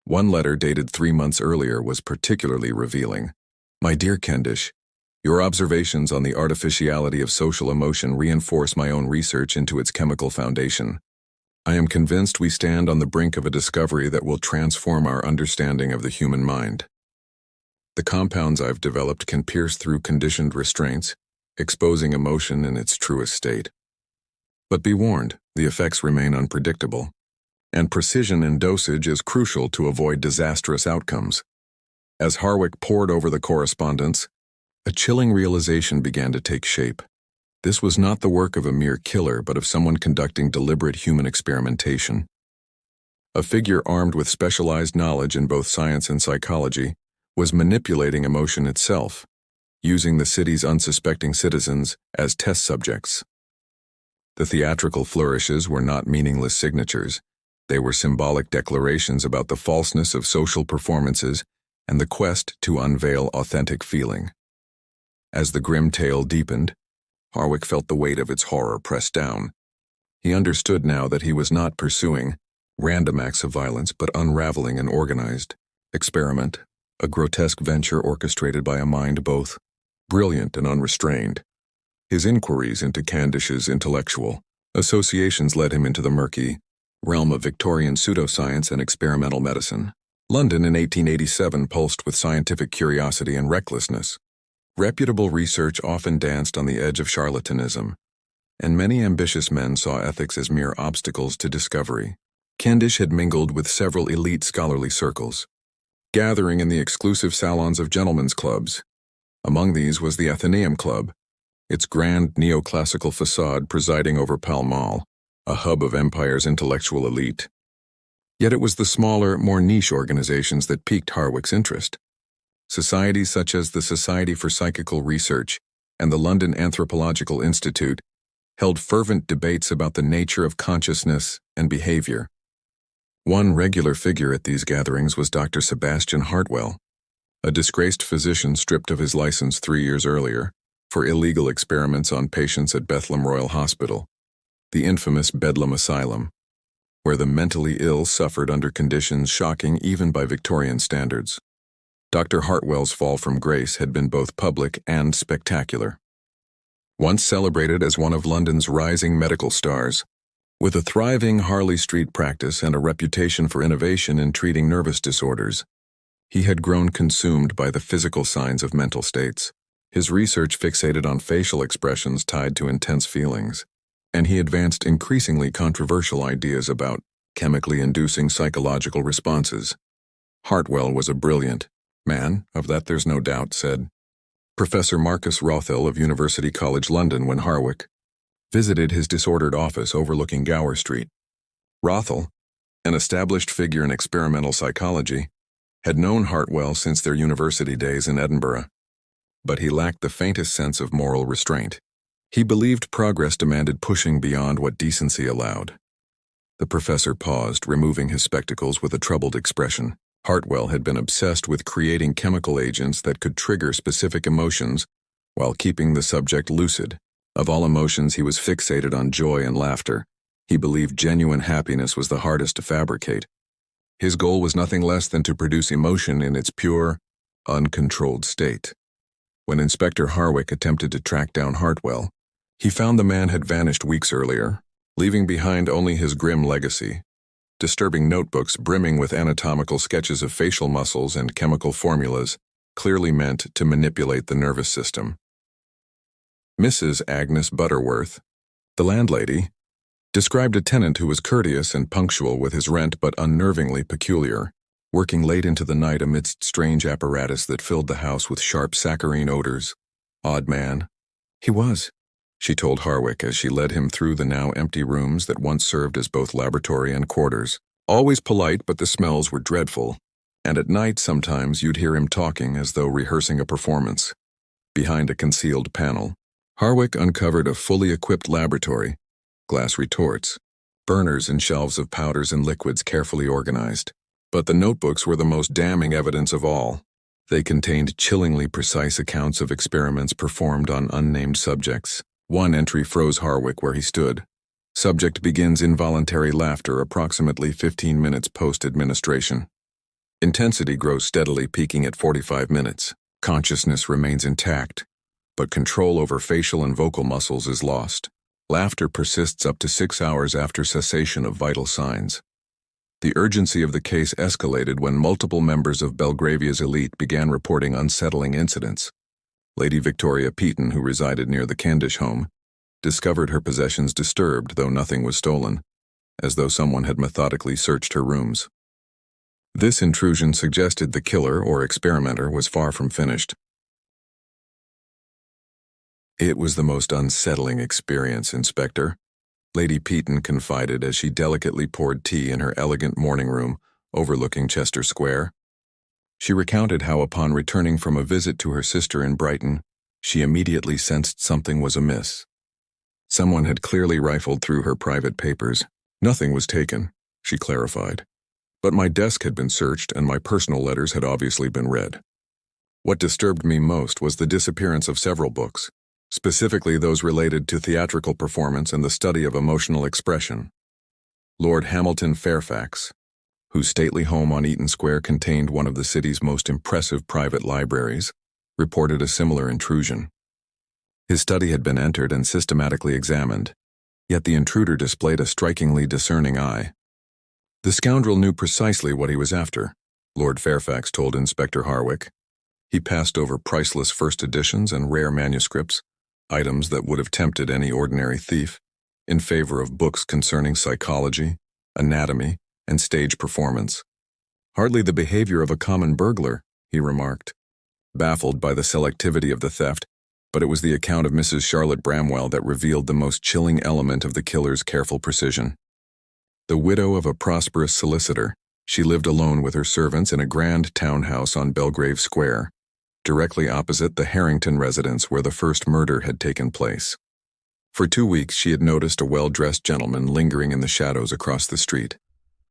[SPEAKER 1] One letter dated 3 months earlier was particularly revealing. "My dear Kendish, your observations on the artificiality of social emotion reinforce my own research into its chemical foundation. I am convinced we stand on the brink of a discovery that will transform our understanding of the human mind. The compounds I've developed can pierce through conditioned restraints, exposing emotion in its truest state. But be warned, the effects remain unpredictable, and precision in dosage is crucial to avoid disastrous outcomes." As Harwick pored over the correspondence, a chilling realization began to take shape. This was not the work of a mere killer, but of someone conducting deliberate human experimentation. A figure armed with specialized knowledge in both science and psychology was manipulating emotion itself, using the city's unsuspecting citizens as test subjects. The theatrical flourishes were not meaningless signatures. They were symbolic declarations about the falseness of social performances and the quest to unveil authentic feeling. As the grim tale deepened, Harwick felt the weight of its horror press down. He understood now that he was not pursuing random acts of violence, but unraveling an organized experiment, a grotesque venture orchestrated by a mind both brilliant and unrestrained. His inquiries into Candish's intellectual associations led him into the murky realm of Victorian pseudoscience and experimental medicine. London in 1887 pulsed with scientific curiosity and recklessness. Reputable research often danced on the edge of charlatanism, and many ambitious men saw ethics as mere obstacles to discovery. Candish had mingled with several elite scholarly circles, gathering in the exclusive salons of gentlemen's clubs. Among these was the Athenaeum Club, its grand neoclassical facade presiding over Pall Mall, a hub of Empire's intellectual elite. Yet it was the smaller, more niche organizations that piqued Harwick's interest. Societies such as the Society for Psychical Research and the London Anthropological Institute held fervent debates about the nature of consciousness and behavior. One regular figure at these gatherings was Dr. Sebastian Hartwell, a disgraced physician stripped of his license 3 years earlier for illegal experiments on patients at Bethlehem Royal Hospital, the infamous Bedlam Asylum, where the mentally ill suffered under conditions shocking even by Victorian standards. Dr. Hartwell's fall from grace had been both public and spectacular. Once celebrated as one of London's rising medical stars, with a thriving Harley Street practice and a reputation for innovation in treating nervous disorders, he had grown consumed by the physical signs of mental states. His research fixated on facial expressions tied to intense feelings, and he advanced increasingly controversial ideas about chemically inducing psychological responses. Hartwell was a brilliant man, of that there's no doubt, said Professor Marcus Rothel of University College London when Harwick visited his disordered office overlooking Gower Street. Rothel, an established figure in experimental psychology, had known Hartwell since their university days in Edinburgh, but he lacked the faintest sense of moral restraint. He believed progress demanded pushing beyond what decency allowed. The professor paused, removing his spectacles with a troubled expression. Hartwell had been obsessed with creating chemical agents that could trigger specific emotions while keeping the subject lucid. Of all emotions, he was fixated on joy and laughter. He believed genuine happiness was the hardest to fabricate. His goal was nothing less than to produce emotion in its pure, uncontrolled state. When Inspector Harwick attempted to track down Hartwell, he found the man had vanished weeks earlier, leaving behind only his grim legacy. Disturbing notebooks brimming with anatomical sketches of facial muscles and chemical formulas, clearly meant to manipulate the nervous system. Mrs. Agnes Butterworth, the landlady, described a tenant who was courteous and punctual with his rent but unnervingly peculiar, working late into the night amidst strange apparatus that filled the house with sharp saccharine odors. Odd man. He was, she told Harwick as she led him through the now empty rooms that once served as both laboratory and quarters. Always polite, but the smells were dreadful, and at night sometimes you'd hear him talking as though rehearsing a performance. Behind a concealed panel, Harwick uncovered a fully equipped laboratory, glass retorts, burners and shelves of powders and liquids carefully organized. But the notebooks were the most damning evidence of all. They contained chillingly precise accounts of experiments performed on unnamed subjects, One entry froze Harwick where he stood. Subject begins involuntary laughter approximately 15 minutes post-administration. Intensity grows steadily, peaking at 45 minutes. Consciousness remains intact, but control over facial and vocal muscles is lost. Laughter persists up to 6 hours after cessation of vital signs. The urgency of the case escalated when multiple members of Belgravia's elite began reporting unsettling incidents. Lady Victoria Peaton, who resided near the Candish home, discovered her possessions disturbed, though nothing was stolen, as though someone had methodically searched her rooms. This intrusion suggested the killer or experimenter was far from finished. "It was the most unsettling experience, Inspector," Lady Peaton confided as she delicately poured tea in her elegant morning room overlooking Chester Square. She recounted how upon returning from a visit to her sister in Brighton, she immediately sensed something was amiss. Someone had clearly rifled through her private papers. "Nothing was taken," she clarified. "But my desk had been searched and my personal letters had obviously been read. What disturbed me most was the disappearance of several books, specifically those related to theatrical performance and the study of emotional expression. Lord Hamilton Fairfax, whose stately home on Eaton Square contained one of the city's most impressive private libraries, reported a similar intrusion. His study had been entered and systematically examined, yet the intruder displayed a strikingly discerning eye. The scoundrel knew precisely what he was after, Lord Fairfax told Inspector Harwick. He passed over priceless first editions and rare manuscripts, items that would have tempted any ordinary thief, in favor of books concerning psychology, anatomy, and stage performance. "Hardly the behavior of a common burglar," he remarked, baffled by the selectivity of the theft, but it was the account of Mrs. Charlotte Bramwell that revealed the most chilling element of the killer's careful precision. The widow of a prosperous solicitor, she lived alone with her servants in a grand townhouse on Belgrave Square, directly opposite the Harrington residence where the first murder had taken place. For 2 weeks she had noticed a well-dressed gentleman lingering in the shadows across the street,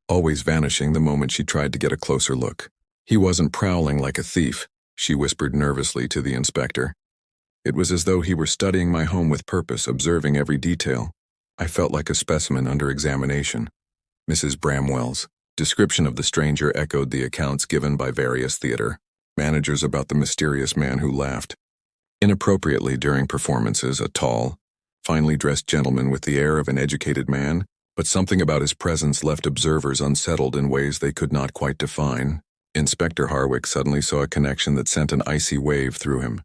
[SPEAKER 1] always vanishing the moment she tried to get a closer look. "He wasn't prowling like a thief," she whispered nervously to the inspector. "It was as though he were studying my home with purpose, observing every detail. I felt like a specimen under examination." Mrs. Bramwell's description of the stranger echoed the accounts given by various theater managers about the mysterious man who laughed inappropriately during performances, a tall, finely dressed gentleman with the air of an educated man, but something about his presence left observers unsettled in ways they could not quite define. Inspector Harwick suddenly saw a connection that sent an icy wave through him.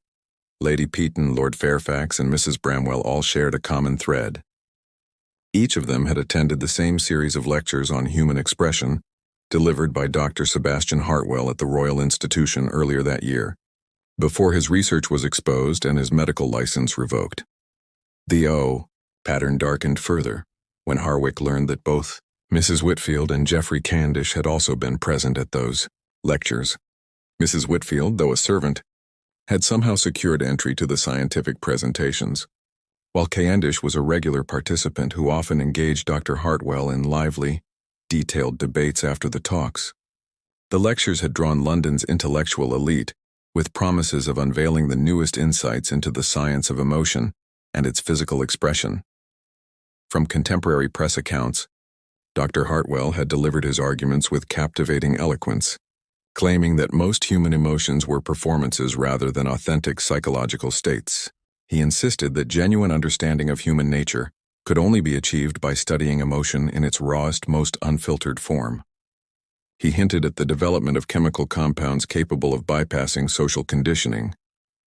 [SPEAKER 1] Lady Peaton, Lord Fairfax, and Mrs. Bramwell all shared a common thread. Each of them had attended the same series of lectures on human expression, delivered by Dr. Sebastian Hartwell at the Royal Institution earlier that year, before his research was exposed and his medical license revoked. The pattern darkened further when Harwick learned that both Mrs. Whitfield and Geoffrey Candish had also been present at those lectures. Mrs. Whitfield, though a servant, had somehow secured entry to the scientific presentations, while Candish was a regular participant who often engaged Dr. Hartwell in lively, detailed debates after the talks. The lectures had drawn London's intellectual elite, with promises of unveiling the newest insights into the science of emotion and its physical expression. From contemporary press accounts, Dr. Hartwell had delivered his arguments with captivating eloquence, claiming that most human emotions were performances rather than authentic psychological states. He insisted that genuine understanding of human nature could only be achieved by studying emotion in its rawest, most unfiltered form. He hinted at the development of chemical compounds capable of bypassing social conditioning,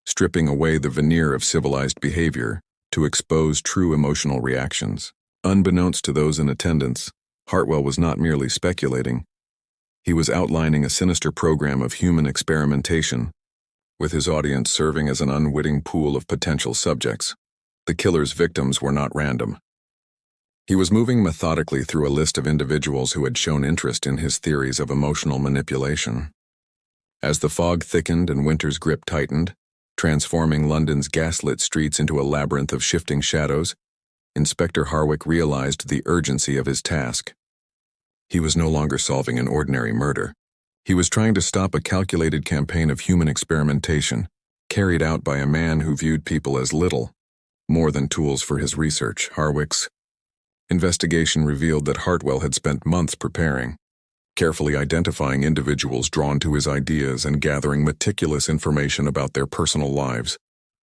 [SPEAKER 1] stripping away the veneer of civilized behavior to expose true emotional reactions. Unbeknownst to those in attendance, Hartwell was not merely speculating. He was outlining a sinister program of human experimentation, with his audience serving as an unwitting pool of potential subjects. The killer's victims were not random. He was moving methodically through a list of individuals who had shown interest in his theories of emotional manipulation. As the fog thickened and winter's grip tightened, transforming London's gaslit streets into a labyrinth of shifting shadows, Inspector Harwick realized the urgency of his task. He was no longer solving an ordinary murder. He was trying to stop a calculated campaign of human experimentation, carried out by a man who viewed people as little, more than tools for his research. Harwick's investigation revealed that Hartwell had spent months preparing, carefully identifying individuals drawn to his ideas and gathering meticulous information about their personal lives,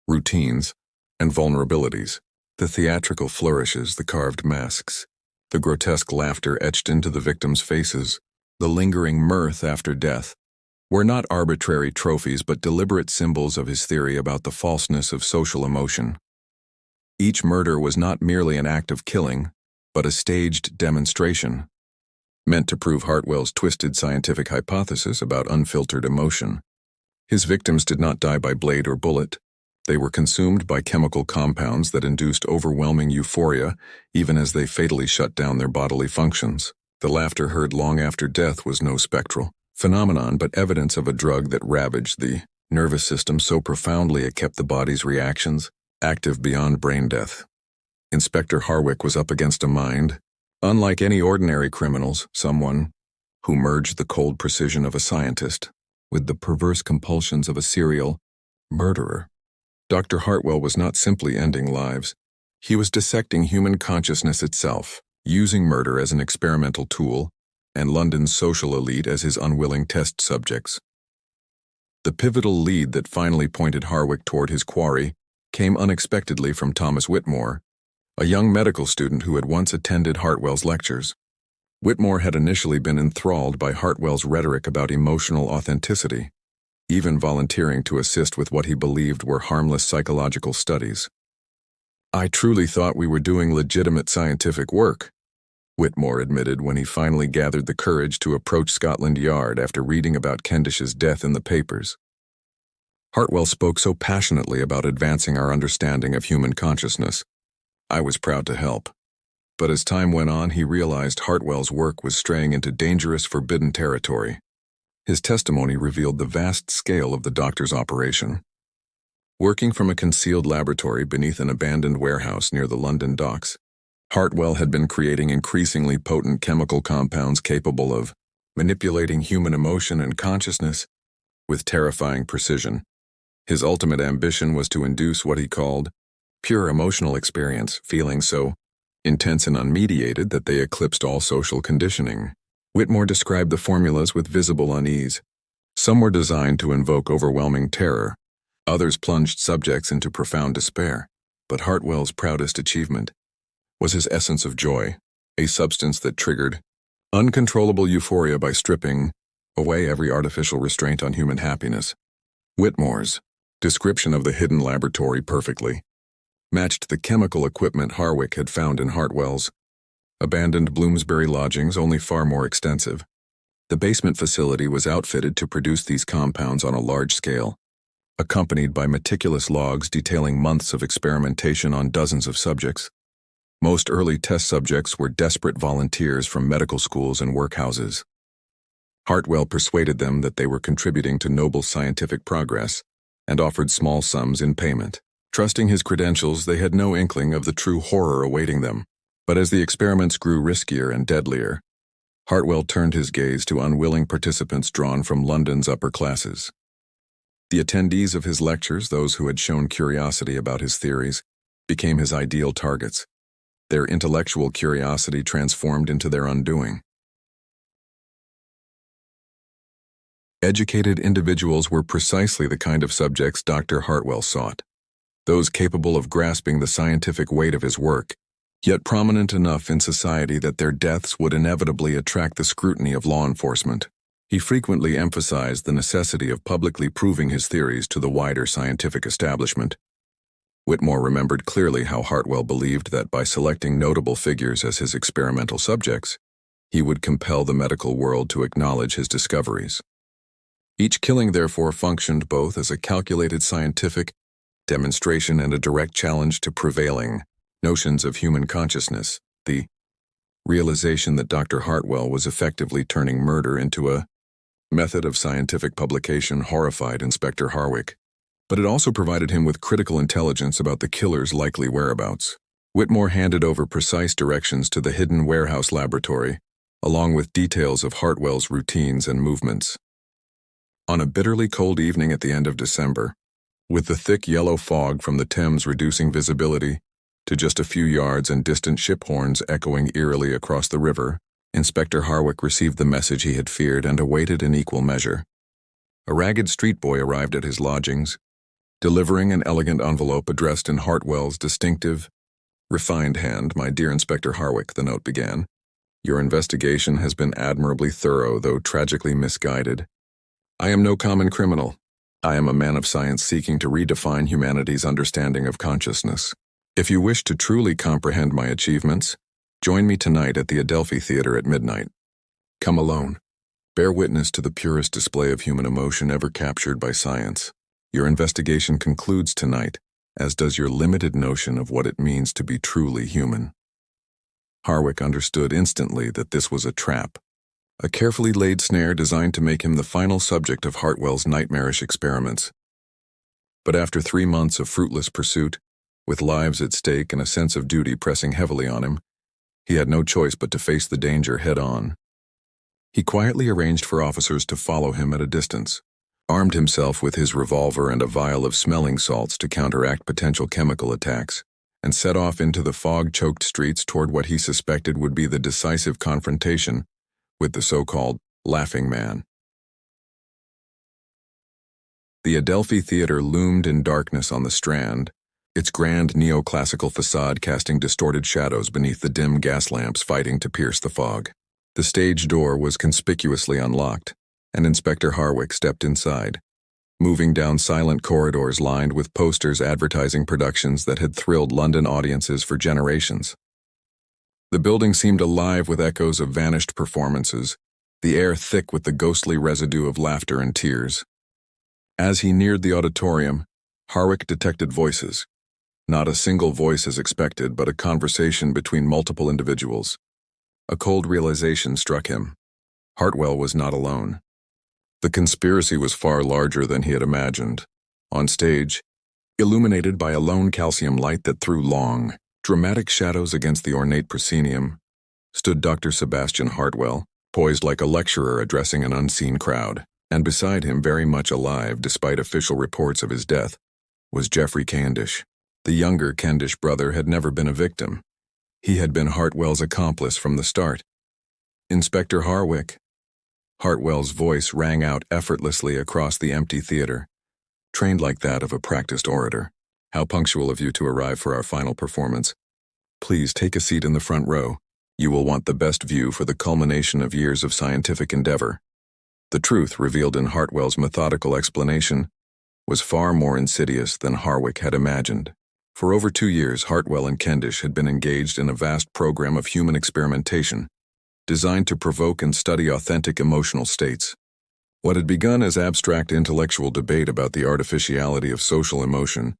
[SPEAKER 1] routines, and vulnerabilities. The theatrical flourishes, the carved masks, the grotesque laughter etched into the victims' faces, the lingering mirth after death, were not arbitrary trophies but deliberate symbols of his theory about the falseness of social emotion. Each murder was not merely an act of killing, but a staged demonstration, meant to prove Hartwell's twisted scientific hypothesis about unfiltered emotion. His victims did not die by blade or bullet. They were consumed by chemical compounds that induced overwhelming euphoria, even as they fatally shut down their bodily functions. The laughter heard long after death was no spectral phenomenon, but evidence of a drug that ravaged the nervous system so profoundly it kept the body's reactions active beyond brain death. Inspector Harwick was up against a mind, unlike any ordinary criminals, someone who merged the cold precision of a scientist with the perverse compulsions of a serial murderer. Dr. Hartwell was not simply ending lives. He was dissecting human consciousness itself, using murder as an experimental tool and London's social elite as his unwilling test subjects. The pivotal lead that finally pointed Harwick toward his quarry came unexpectedly from Thomas Whitmore, a young medical student who had once attended Hartwell's lectures. Whitmore had initially been enthralled by Hartwell's rhetoric about emotional authenticity, even volunteering to assist with what he believed were harmless psychological studies. "I truly thought we were doing legitimate scientific work," Whitmore admitted when he finally gathered the courage to approach Scotland Yard after reading about Kendish's death in the papers. Hartwell spoke so passionately about advancing our understanding of human consciousness. I was proud to help. But as time went on, he realized Hartwell's work was straying into dangerous, forbidden territory. His testimony revealed the vast scale of the doctor's operation. Working from a concealed laboratory beneath an abandoned warehouse near the London docks, Hartwell had been creating increasingly potent chemical compounds capable of manipulating human emotion and consciousness with terrifying precision. His ultimate ambition was to induce what he called pure emotional experience, feelings so intense and unmediated that they eclipsed all social conditioning. Whitmore described the formulas with visible unease. Some were designed to invoke overwhelming terror. Others plunged subjects into profound despair. But Hartwell's proudest achievement was his essence of joy, a substance that triggered uncontrollable euphoria by stripping away every artificial restraint on human happiness. Whitmore's description of the hidden laboratory perfectly matched the chemical equipment Harwick had found in Hartwell's abandoned Bloomsbury lodgings, only far more extensive. The basement facility was outfitted to produce these compounds on a large scale, accompanied by meticulous logs detailing months of experimentation on dozens of subjects. Most early test subjects were desperate volunteers from medical schools and workhouses. Hartwell persuaded them that they were contributing to noble scientific progress and offered small sums in payment. Trusting his credentials, they had no inkling of the true horror awaiting them. But as the experiments grew riskier and deadlier, Hartwell turned his gaze to unwilling participants drawn from London's upper classes. The attendees of his lectures, those who had shown curiosity about his theories, became his ideal targets. Their intellectual curiosity transformed into their undoing. Educated individuals were precisely the kind of subjects Dr. Hartwell sought, those capable of grasping the scientific weight of his work, yet prominent enough in society that their deaths would inevitably attract the scrutiny of law enforcement. He frequently emphasized the necessity of publicly proving his theories to the wider scientific establishment. Whitmore remembered clearly how Hartwell believed that by selecting notable figures as his experimental subjects, he would compel the medical world to acknowledge his discoveries. Each killing therefore functioned both as a calculated scientific demonstration and a direct challenge to prevailing notions of human consciousness. The realization that Dr. Hartwell was effectively turning murder into a method of scientific publication horrified Inspector Harwick, but it also provided him with critical intelligence about the killer's likely whereabouts. Whitmore handed over precise directions to the hidden warehouse laboratory, along with details of Hartwell's routines and movements. On a bitterly cold evening at the end of December, With the thick yellow fog from the Thames reducing visibility to just a few yards and distant ship horns echoing eerily across the river, Inspector Harwick received the message he had feared and awaited in equal measure. A ragged street boy arrived at his lodgings, delivering an elegant envelope addressed in Hartwell's distinctive, refined hand. "My dear Inspector Harwick," the note began, "your investigation has been admirably thorough, though tragically misguided. I am no common criminal. I am a man of science seeking to redefine humanity's understanding of consciousness. If you wish to truly comprehend my achievements, join me tonight at the Adelphi Theater at midnight. Come alone. Bear witness to the purest display of human emotion ever captured by science. Your investigation concludes tonight, as does your limited notion of what it means to be truly human." Harwick understood instantly that this was a trap, a carefully laid snare designed to make him the final subject of Hartwell's nightmarish experiments. But after 3 months of fruitless pursuit, with lives at stake and a sense of duty pressing heavily on him, he had no choice but to face the danger head-on. He quietly arranged for officers to follow him at a distance, armed himself with his revolver and a vial of smelling salts to counteract potential chemical attacks, and set off into the fog-choked streets toward what he suspected would be the decisive confrontation with the so-called Laughing Man. The Adelphi Theater loomed in darkness on the Strand, its grand neoclassical facade casting distorted shadows beneath the dim gas lamps fighting to pierce the fog. The stage door was conspicuously unlocked, and Inspector Harwick stepped inside, moving down silent corridors lined with posters advertising productions that had thrilled London audiences for generations. The building seemed alive with echoes of vanished performances, the air thick with the ghostly residue of laughter and tears. As he neared the auditorium, Harwick detected voices. Not a single voice as expected, but a conversation between multiple individuals. A cold realization struck him. Hartwell was not alone. The conspiracy was far larger than he had imagined. On stage, illuminated by a lone calcium light that threw long, dramatic shadows against the ornate proscenium, stood Dr. Sebastian Hartwell, poised like a lecturer addressing an unseen crowd, and beside him, very much alive despite official reports of his death, was Geoffrey Candish. The younger Candish brother had never been a victim. He had been Hartwell's accomplice from the start. "Inspector Harwick." Hartwell's voice rang out effortlessly across the empty theater, trained like that of a practiced orator. "How punctual of you to arrive for our final performance. Please take a seat in the front row. You will want the best view for the culmination of years of scientific endeavor." The truth revealed in Hartwell's methodical explanation was far more insidious than Harwick had imagined. For over 2 years, Hartwell and Candish had been engaged in a vast program of human experimentation, designed to provoke and study authentic emotional states. What had begun as abstract intellectual debate about the artificiality of social emotion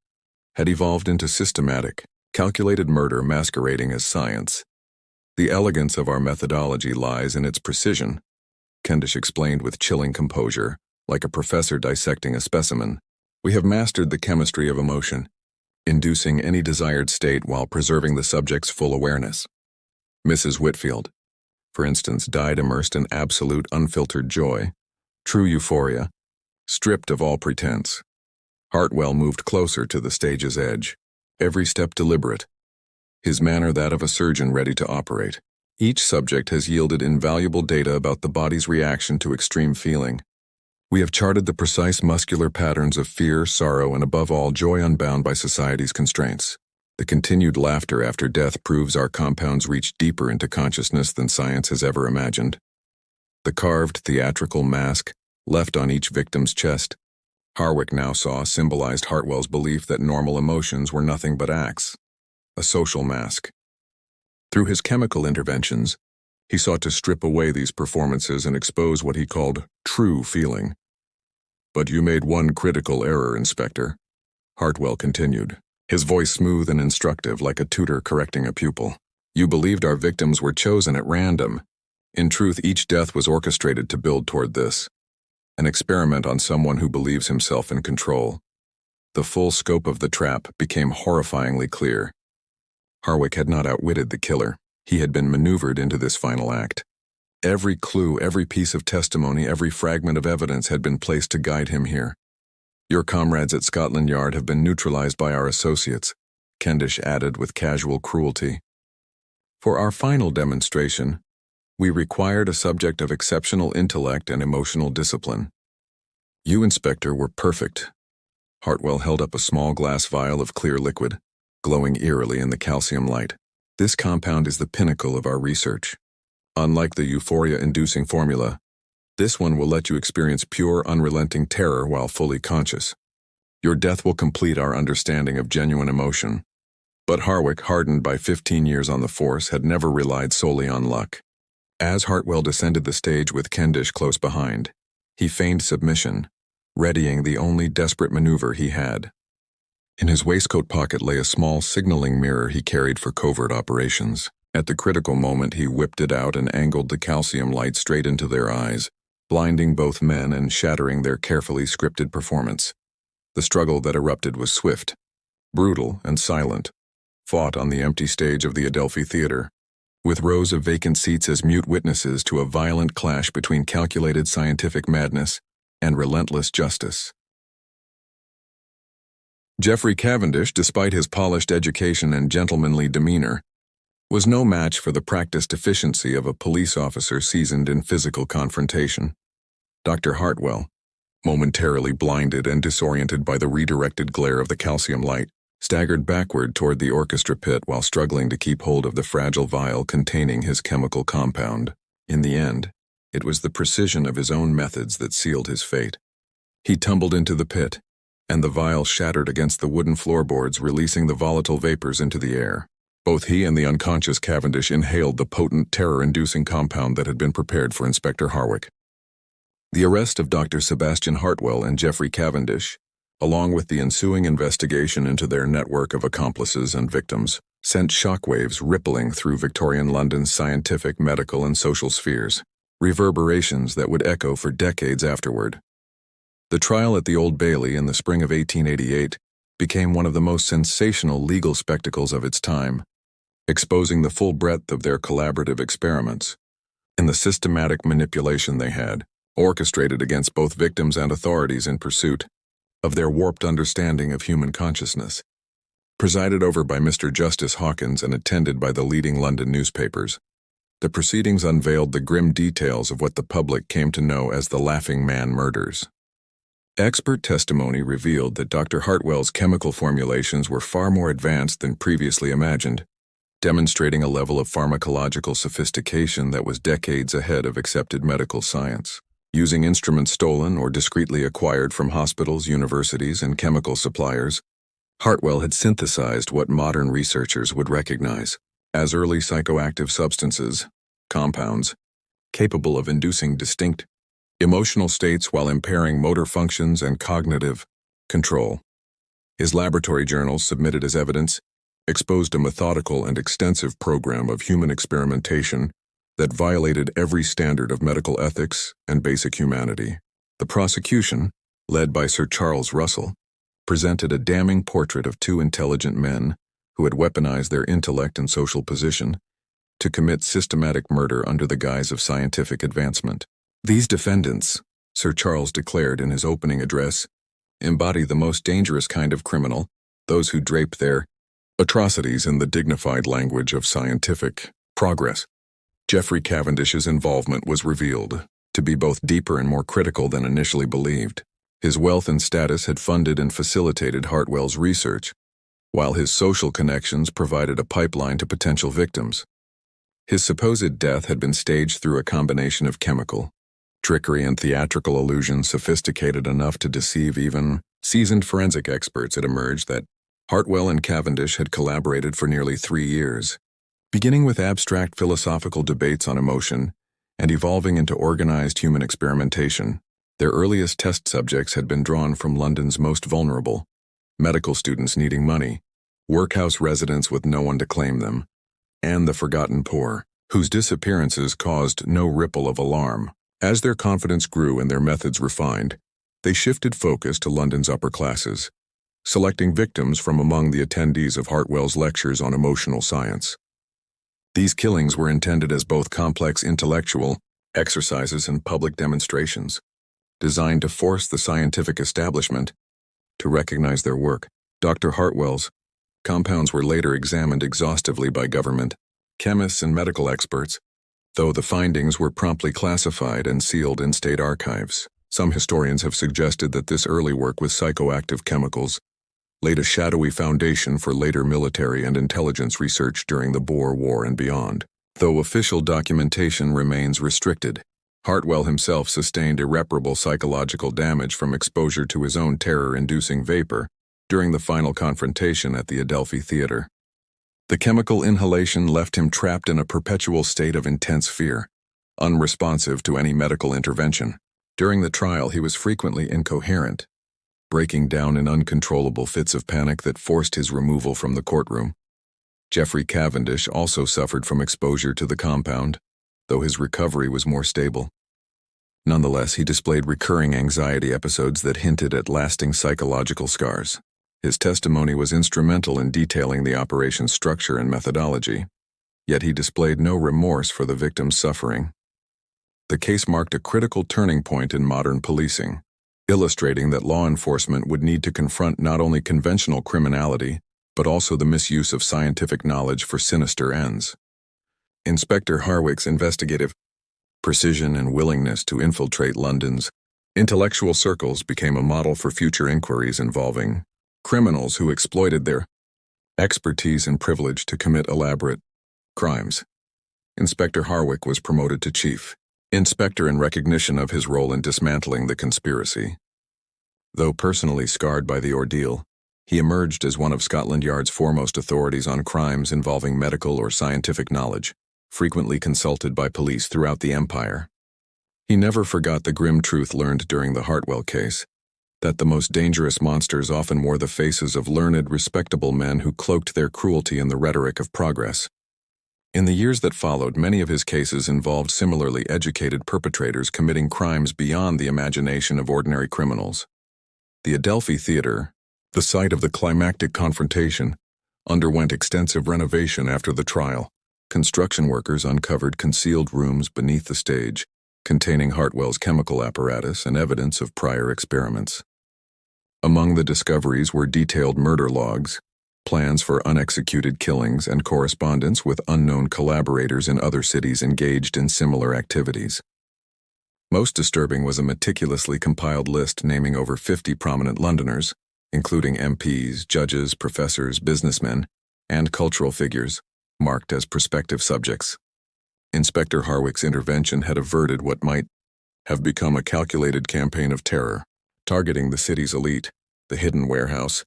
[SPEAKER 1] had evolved into systematic, calculated murder masquerading as science. "The elegance of our methodology lies in its precision," Candish explained with chilling composure, like a professor dissecting a specimen. "We have mastered the chemistry of emotion, inducing any desired state while preserving the subject's full awareness. Mrs. Whitfield, for instance, died immersed in absolute unfiltered joy, true euphoria, stripped of all pretense. Hartwell moved closer to the stage's edge, every step deliberate, his manner that of a surgeon ready to operate. Each subject has yielded invaluable data about the body's reaction to extreme feeling. We have charted the precise muscular patterns of fear, sorrow, and above all, joy unbound by society's constraints. The continued laughter after death proves our compounds reach deeper into consciousness than science has ever imagined. The carved theatrical mask left on each victim's chest, Harwick now saw, symbolized Hartwell's belief that normal emotions were nothing but acts, a social mask. Through his chemical interventions, he sought to strip away these performances and expose what he called true feeling. "But you made one critical error, Inspector," Hartwell continued, his voice smooth and instructive like a tutor correcting a pupil. "You believed our victims were chosen at random. In truth, each death was orchestrated to build toward this. An experiment on someone who believes himself in control." The full scope of the trap became horrifyingly clear. Harwick had not outwitted the killer. He had been maneuvered into this final act. Every clue, every piece of testimony, every fragment of evidence had been placed to guide him here. Your comrades at Scotland Yard have been neutralized by our associates, Kendish added with casual cruelty. For our final demonstration, we required a subject of exceptional intellect and emotional discipline. You, Inspector, were perfect. Hartwell held up a small glass vial of clear liquid, glowing eerily in the calcium light. This compound is the pinnacle of our research. Unlike the euphoria-inducing formula, this one will let you experience pure, unrelenting terror while fully conscious. Your death will complete our understanding of genuine emotion. But Harwick, hardened by 15 years on the force, had never relied solely on luck. As Hartwell descended the stage with Kendish close behind, he feigned submission, readying the only desperate maneuver he had. In his waistcoat pocket lay a small signaling mirror he carried for covert operations. At the critical moment, he whipped it out and angled the calcium light straight into their eyes, blinding both men and shattering their carefully scripted performance. The struggle that erupted was swift, brutal, and silent, fought on the empty stage of the Adelphi Theater, with rows of vacant seats as mute witnesses to a violent clash between calculated scientific madness and relentless justice. Geoffrey Cavendish, despite his polished education and gentlemanly demeanor, was no match for the practiced efficiency of a police officer seasoned in physical confrontation. Dr. Hartwell, momentarily blinded and disoriented by the redirected glare of the calcium light, staggered backward toward the orchestra pit while struggling to keep hold of the fragile vial containing his chemical compound. In the end, it was the precision of his own methods that sealed his fate. He tumbled into the pit, and the vial shattered against the wooden floorboards, releasing the volatile vapors into the air. Both he and the unconscious Cavendish inhaled the potent, terror-inducing compound that had been prepared for Inspector Harwick. The arrest of Dr. Sebastian Hartwell and Geoffrey Cavendish, along with the ensuing investigation into their network of accomplices and victims, sent shockwaves rippling through Victorian London's scientific, medical, and social spheres, reverberations that would echo for decades afterward. The trial at the Old Bailey in the spring of 1888 became one of the most sensational legal spectacles of its time, exposing the full breadth of their collaborative experiments and the systematic manipulation they had, orchestrated against both victims and authorities in pursuit of their warped understanding of human consciousness. Presided over by Mr. Justice Hawkins and attended by the leading London newspapers, the proceedings unveiled the grim details of what the public came to know as the Laughing Man murders. Expert testimony revealed that Dr. Hartwell's chemical formulations were far more advanced than previously imagined, demonstrating a level of pharmacological sophistication that was decades ahead of accepted medical science. Using instruments stolen or discreetly acquired from hospitals, universities, and chemical suppliers, Hartwell had synthesized what modern researchers would recognize as early psychoactive substances, compounds, capable of inducing distinct emotional states while impairing motor functions and cognitive control. His laboratory journals, submitted as evidence, exposed a methodical and extensive program of human experimentation that violated every standard of medical ethics and basic humanity. The prosecution, led by Sir Charles Russell, presented a damning portrait of two intelligent men who had weaponized their intellect and social position to commit systematic murder under the guise of scientific advancement. These defendants, Sir Charles declared in his opening address, embody the most dangerous kind of criminal, those who drape their atrocities in the dignified language of scientific progress. Geoffrey Cavendish's involvement was revealed to be both deeper and more critical than initially believed. His wealth and status had funded and facilitated Hartwell's research, while his social connections provided a pipeline to potential victims. His supposed death had been staged through a combination of chemical, trickery, and theatrical illusions sophisticated enough to deceive even seasoned forensic experts. It emerged that Hartwell and Cavendish had collaborated for nearly 3 years, beginning with abstract philosophical debates on emotion and evolving into organized human experimentation. Their earliest test subjects had been drawn from London's most vulnerable, medical students needing money, workhouse residents with no one to claim them, and the forgotten poor, whose disappearances caused no ripple of alarm. As their confidence grew and their methods refined, they shifted focus to London's upper classes, selecting victims from among the attendees of Hartwell's lectures on emotional science. These killings were intended as both complex intellectual exercises and public demonstrations, designed to force the scientific establishment to recognize their work. Dr. Hartwell's compounds were later examined exhaustively by government, chemists, and medical experts, though the findings were promptly classified and sealed in state archives. Some historians have suggested that this early work with psychoactive chemicals laid a shadowy foundation for later military and intelligence research during the Boer War and beyond. Though official documentation remains restricted, Hartwell himself sustained irreparable psychological damage from exposure to his own terror-inducing vapor during the final confrontation at the Adelphi Theater. The chemical inhalation left him trapped in a perpetual state of intense fear, unresponsive to any medical intervention. During the trial, he was frequently incoherent, breaking down in uncontrollable fits of panic that forced his removal from the courtroom. Geoffrey Cavendish also suffered from exposure to the compound, though his recovery was more stable. Nonetheless, he displayed recurring anxiety episodes that hinted at lasting psychological scars. His testimony was instrumental in detailing the operation's structure and methodology, yet he displayed no remorse for the victim's suffering. The case marked a critical turning point in modern policing, illustrating that law enforcement would need to confront not only conventional criminality, but also the misuse of scientific knowledge for sinister ends. Inspector Harwick's investigative precision and willingness to infiltrate London's intellectual circles became a model for future inquiries involving criminals who exploited their expertise and privilege to commit elaborate crimes. Inspector Harwick was promoted to chief inspector in recognition of his role in dismantling the conspiracy. Though personally scarred by the ordeal, he emerged as one of Scotland Yard's foremost authorities on crimes involving medical or scientific knowledge, frequently consulted by police throughout the empire. He never forgot the grim truth learned during the Hartwell case, that the most dangerous monsters often wore the faces of learned, respectable men who cloaked their cruelty in the rhetoric of progress. In the years that followed, many of his cases involved similarly educated perpetrators committing crimes beyond the imagination of ordinary criminals. The Adelphi Theater, the site of the climactic confrontation, underwent extensive renovation after the trial. Construction workers uncovered concealed rooms beneath the stage, containing Hartwell's chemical apparatus and evidence of prior experiments. Among the discoveries were detailed murder logs, plans for unexecuted killings, and correspondence with unknown collaborators in other cities engaged in similar activities. Most disturbing was a meticulously compiled list naming over 50 prominent Londoners, including MPs, judges, professors, businessmen, and cultural figures, marked as prospective subjects. Inspector Harwick's intervention had averted what might have become a calculated campaign of terror, targeting the city's elite. The hidden warehouse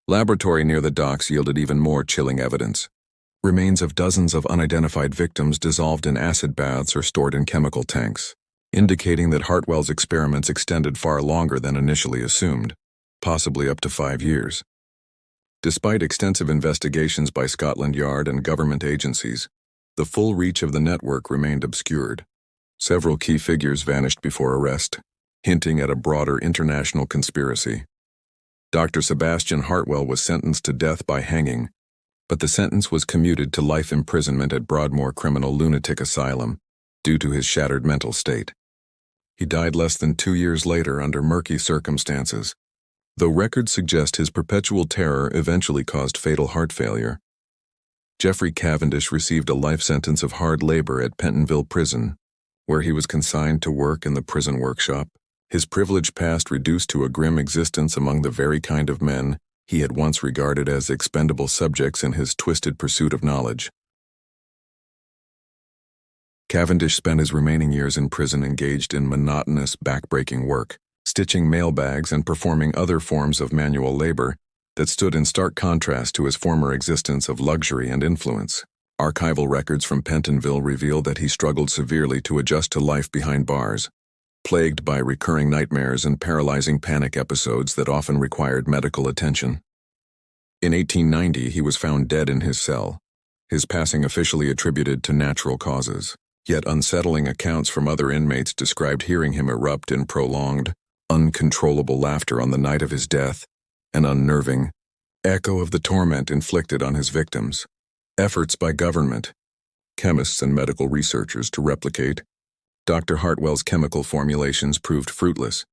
[SPEAKER 1] laboratory near the docks yielded even more chilling evidence. Remains of dozens of unidentified victims dissolved in acid baths or stored in chemical tanks, indicating that Hartwell's experiments extended far longer than initially assumed, possibly up to 5 years. Despite extensive investigations by Scotland Yard and government agencies, the full reach of the network remained obscured. Several key figures vanished before arrest, hinting at a broader international conspiracy. Dr. Sebastian Hartwell was sentenced to death by hanging, but the sentence was commuted to life imprisonment at Broadmoor Criminal Lunatic Asylum due to his shattered mental state. He died less than 2 years later under murky circumstances, though records suggest his perpetual terror eventually caused fatal heart failure. Geoffrey Cavendish received a life sentence of hard labor at Pentonville Prison, where he was consigned to work in the prison workshop, his privileged past reduced to a grim existence among the very kind of men he had once regarded as expendable subjects in his twisted pursuit of knowledge. Cavendish spent his remaining years in prison engaged in monotonous, back-breaking work, stitching mailbags and performing other forms of manual labor that stood in stark contrast to his former existence of luxury and influence. Archival records from Pentonville reveal that he struggled severely to adjust to life behind bars, plagued by recurring nightmares and paralyzing panic episodes that often required medical attention. In 1890, he was found dead in his cell, his passing officially attributed to natural causes. Yet unsettling accounts from other inmates described hearing him erupt in prolonged, uncontrollable laughter on the night of his death, an unnerving echo of the torment inflicted on his victims. Efforts by government, chemists, and medical researchers to replicate Dr. Hartwell's chemical formulations proved fruitless,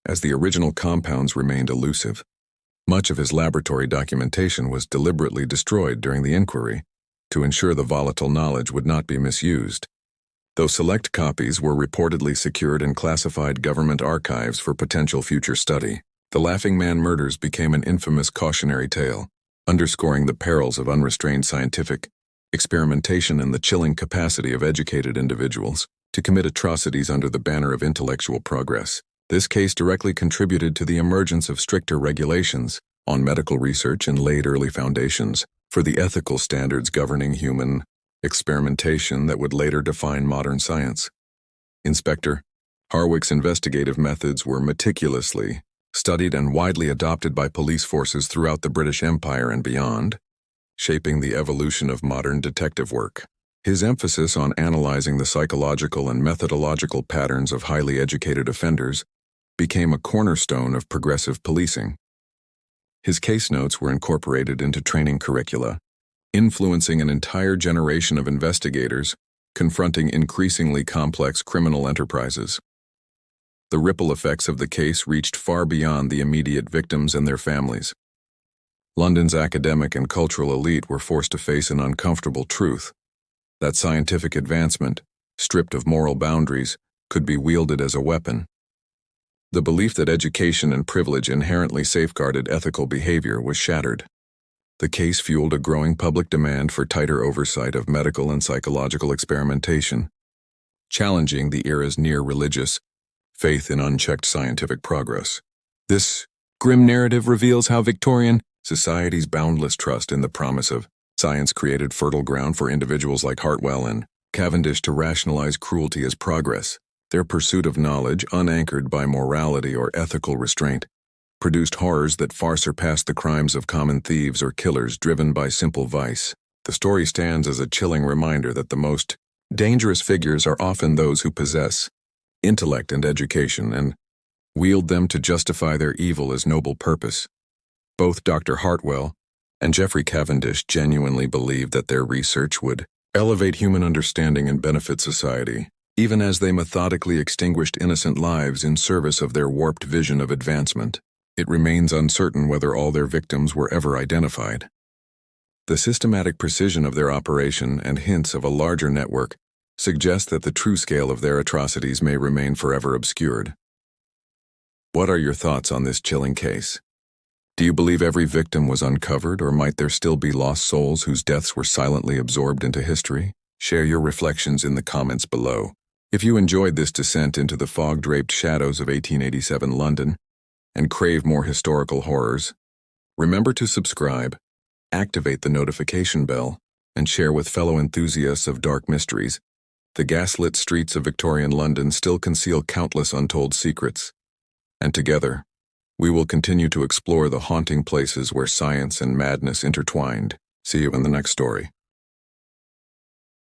[SPEAKER 1] as the original compounds remained elusive. Much of his laboratory documentation was deliberately destroyed during the inquiry to ensure the volatile knowledge would not be misused. Though select copies were reportedly secured in classified government archives for potential future study, the Laughing Man murders became an infamous cautionary tale, underscoring the perils of unrestrained scientific experimentation and the chilling capacity of educated individuals to commit atrocities under the banner of intellectual progress. This case directly contributed to the emergence of stricter regulations on medical research and laid early foundations for the ethical standards governing human experimentation that would later define modern science. Inspector Harwick's investigative methods were meticulously studied and widely adopted by police forces throughout the British Empire and beyond, shaping the evolution of modern detective work. His emphasis on analyzing the psychological and methodological patterns of highly educated offenders became a cornerstone of progressive policing. His case notes were incorporated into training curricula, influencing an entire generation of investigators confronting increasingly complex criminal enterprises. The ripple effects of the case reached far beyond the immediate victims and their families. London's academic and cultural elite were forced to face an uncomfortable truth: that scientific advancement, stripped of moral boundaries, could be wielded as a weapon. The belief that education and privilege inherently safeguarded ethical behavior was shattered. The case fueled a growing public demand for tighter oversight of medical and psychological experimentation, challenging the era's near-religious faith in unchecked scientific progress. This grim narrative reveals how Victorian society's boundless trust in the promise of science created fertile ground for individuals like Hartwell and Cavendish to rationalize cruelty as progress. Their pursuit of knowledge, unanchored by morality or ethical restraint, produced horrors that far surpassed the crimes of common thieves or killers driven by simple vice. The story stands as a chilling reminder that the most dangerous figures are often those who possess intellect and education and wield them to justify their evil as noble purpose. Both Dr. Hartwell and Geoffrey Cavendish genuinely believed that their research would elevate human understanding and benefit society, even as they methodically extinguished innocent lives in service of their warped vision of advancement. It remains uncertain whether all their victims were ever identified. The systematic precision of their operation and hints of a larger network suggest that the true scale of their atrocities may remain forever obscured. What are your thoughts on this chilling case? Do you believe every victim was uncovered, or might there still be lost souls whose deaths were silently absorbed into history? Share your reflections in the comments below. If you enjoyed this descent into the fog-draped shadows of 1887 London and crave more historical horrors, remember to subscribe, activate the notification bell, and share with fellow enthusiasts of dark mysteries. The gaslit streets of Victorian London still conceal countless untold secrets, and together, we will continue to explore the haunting places where science and madness intertwined. See you in the next story.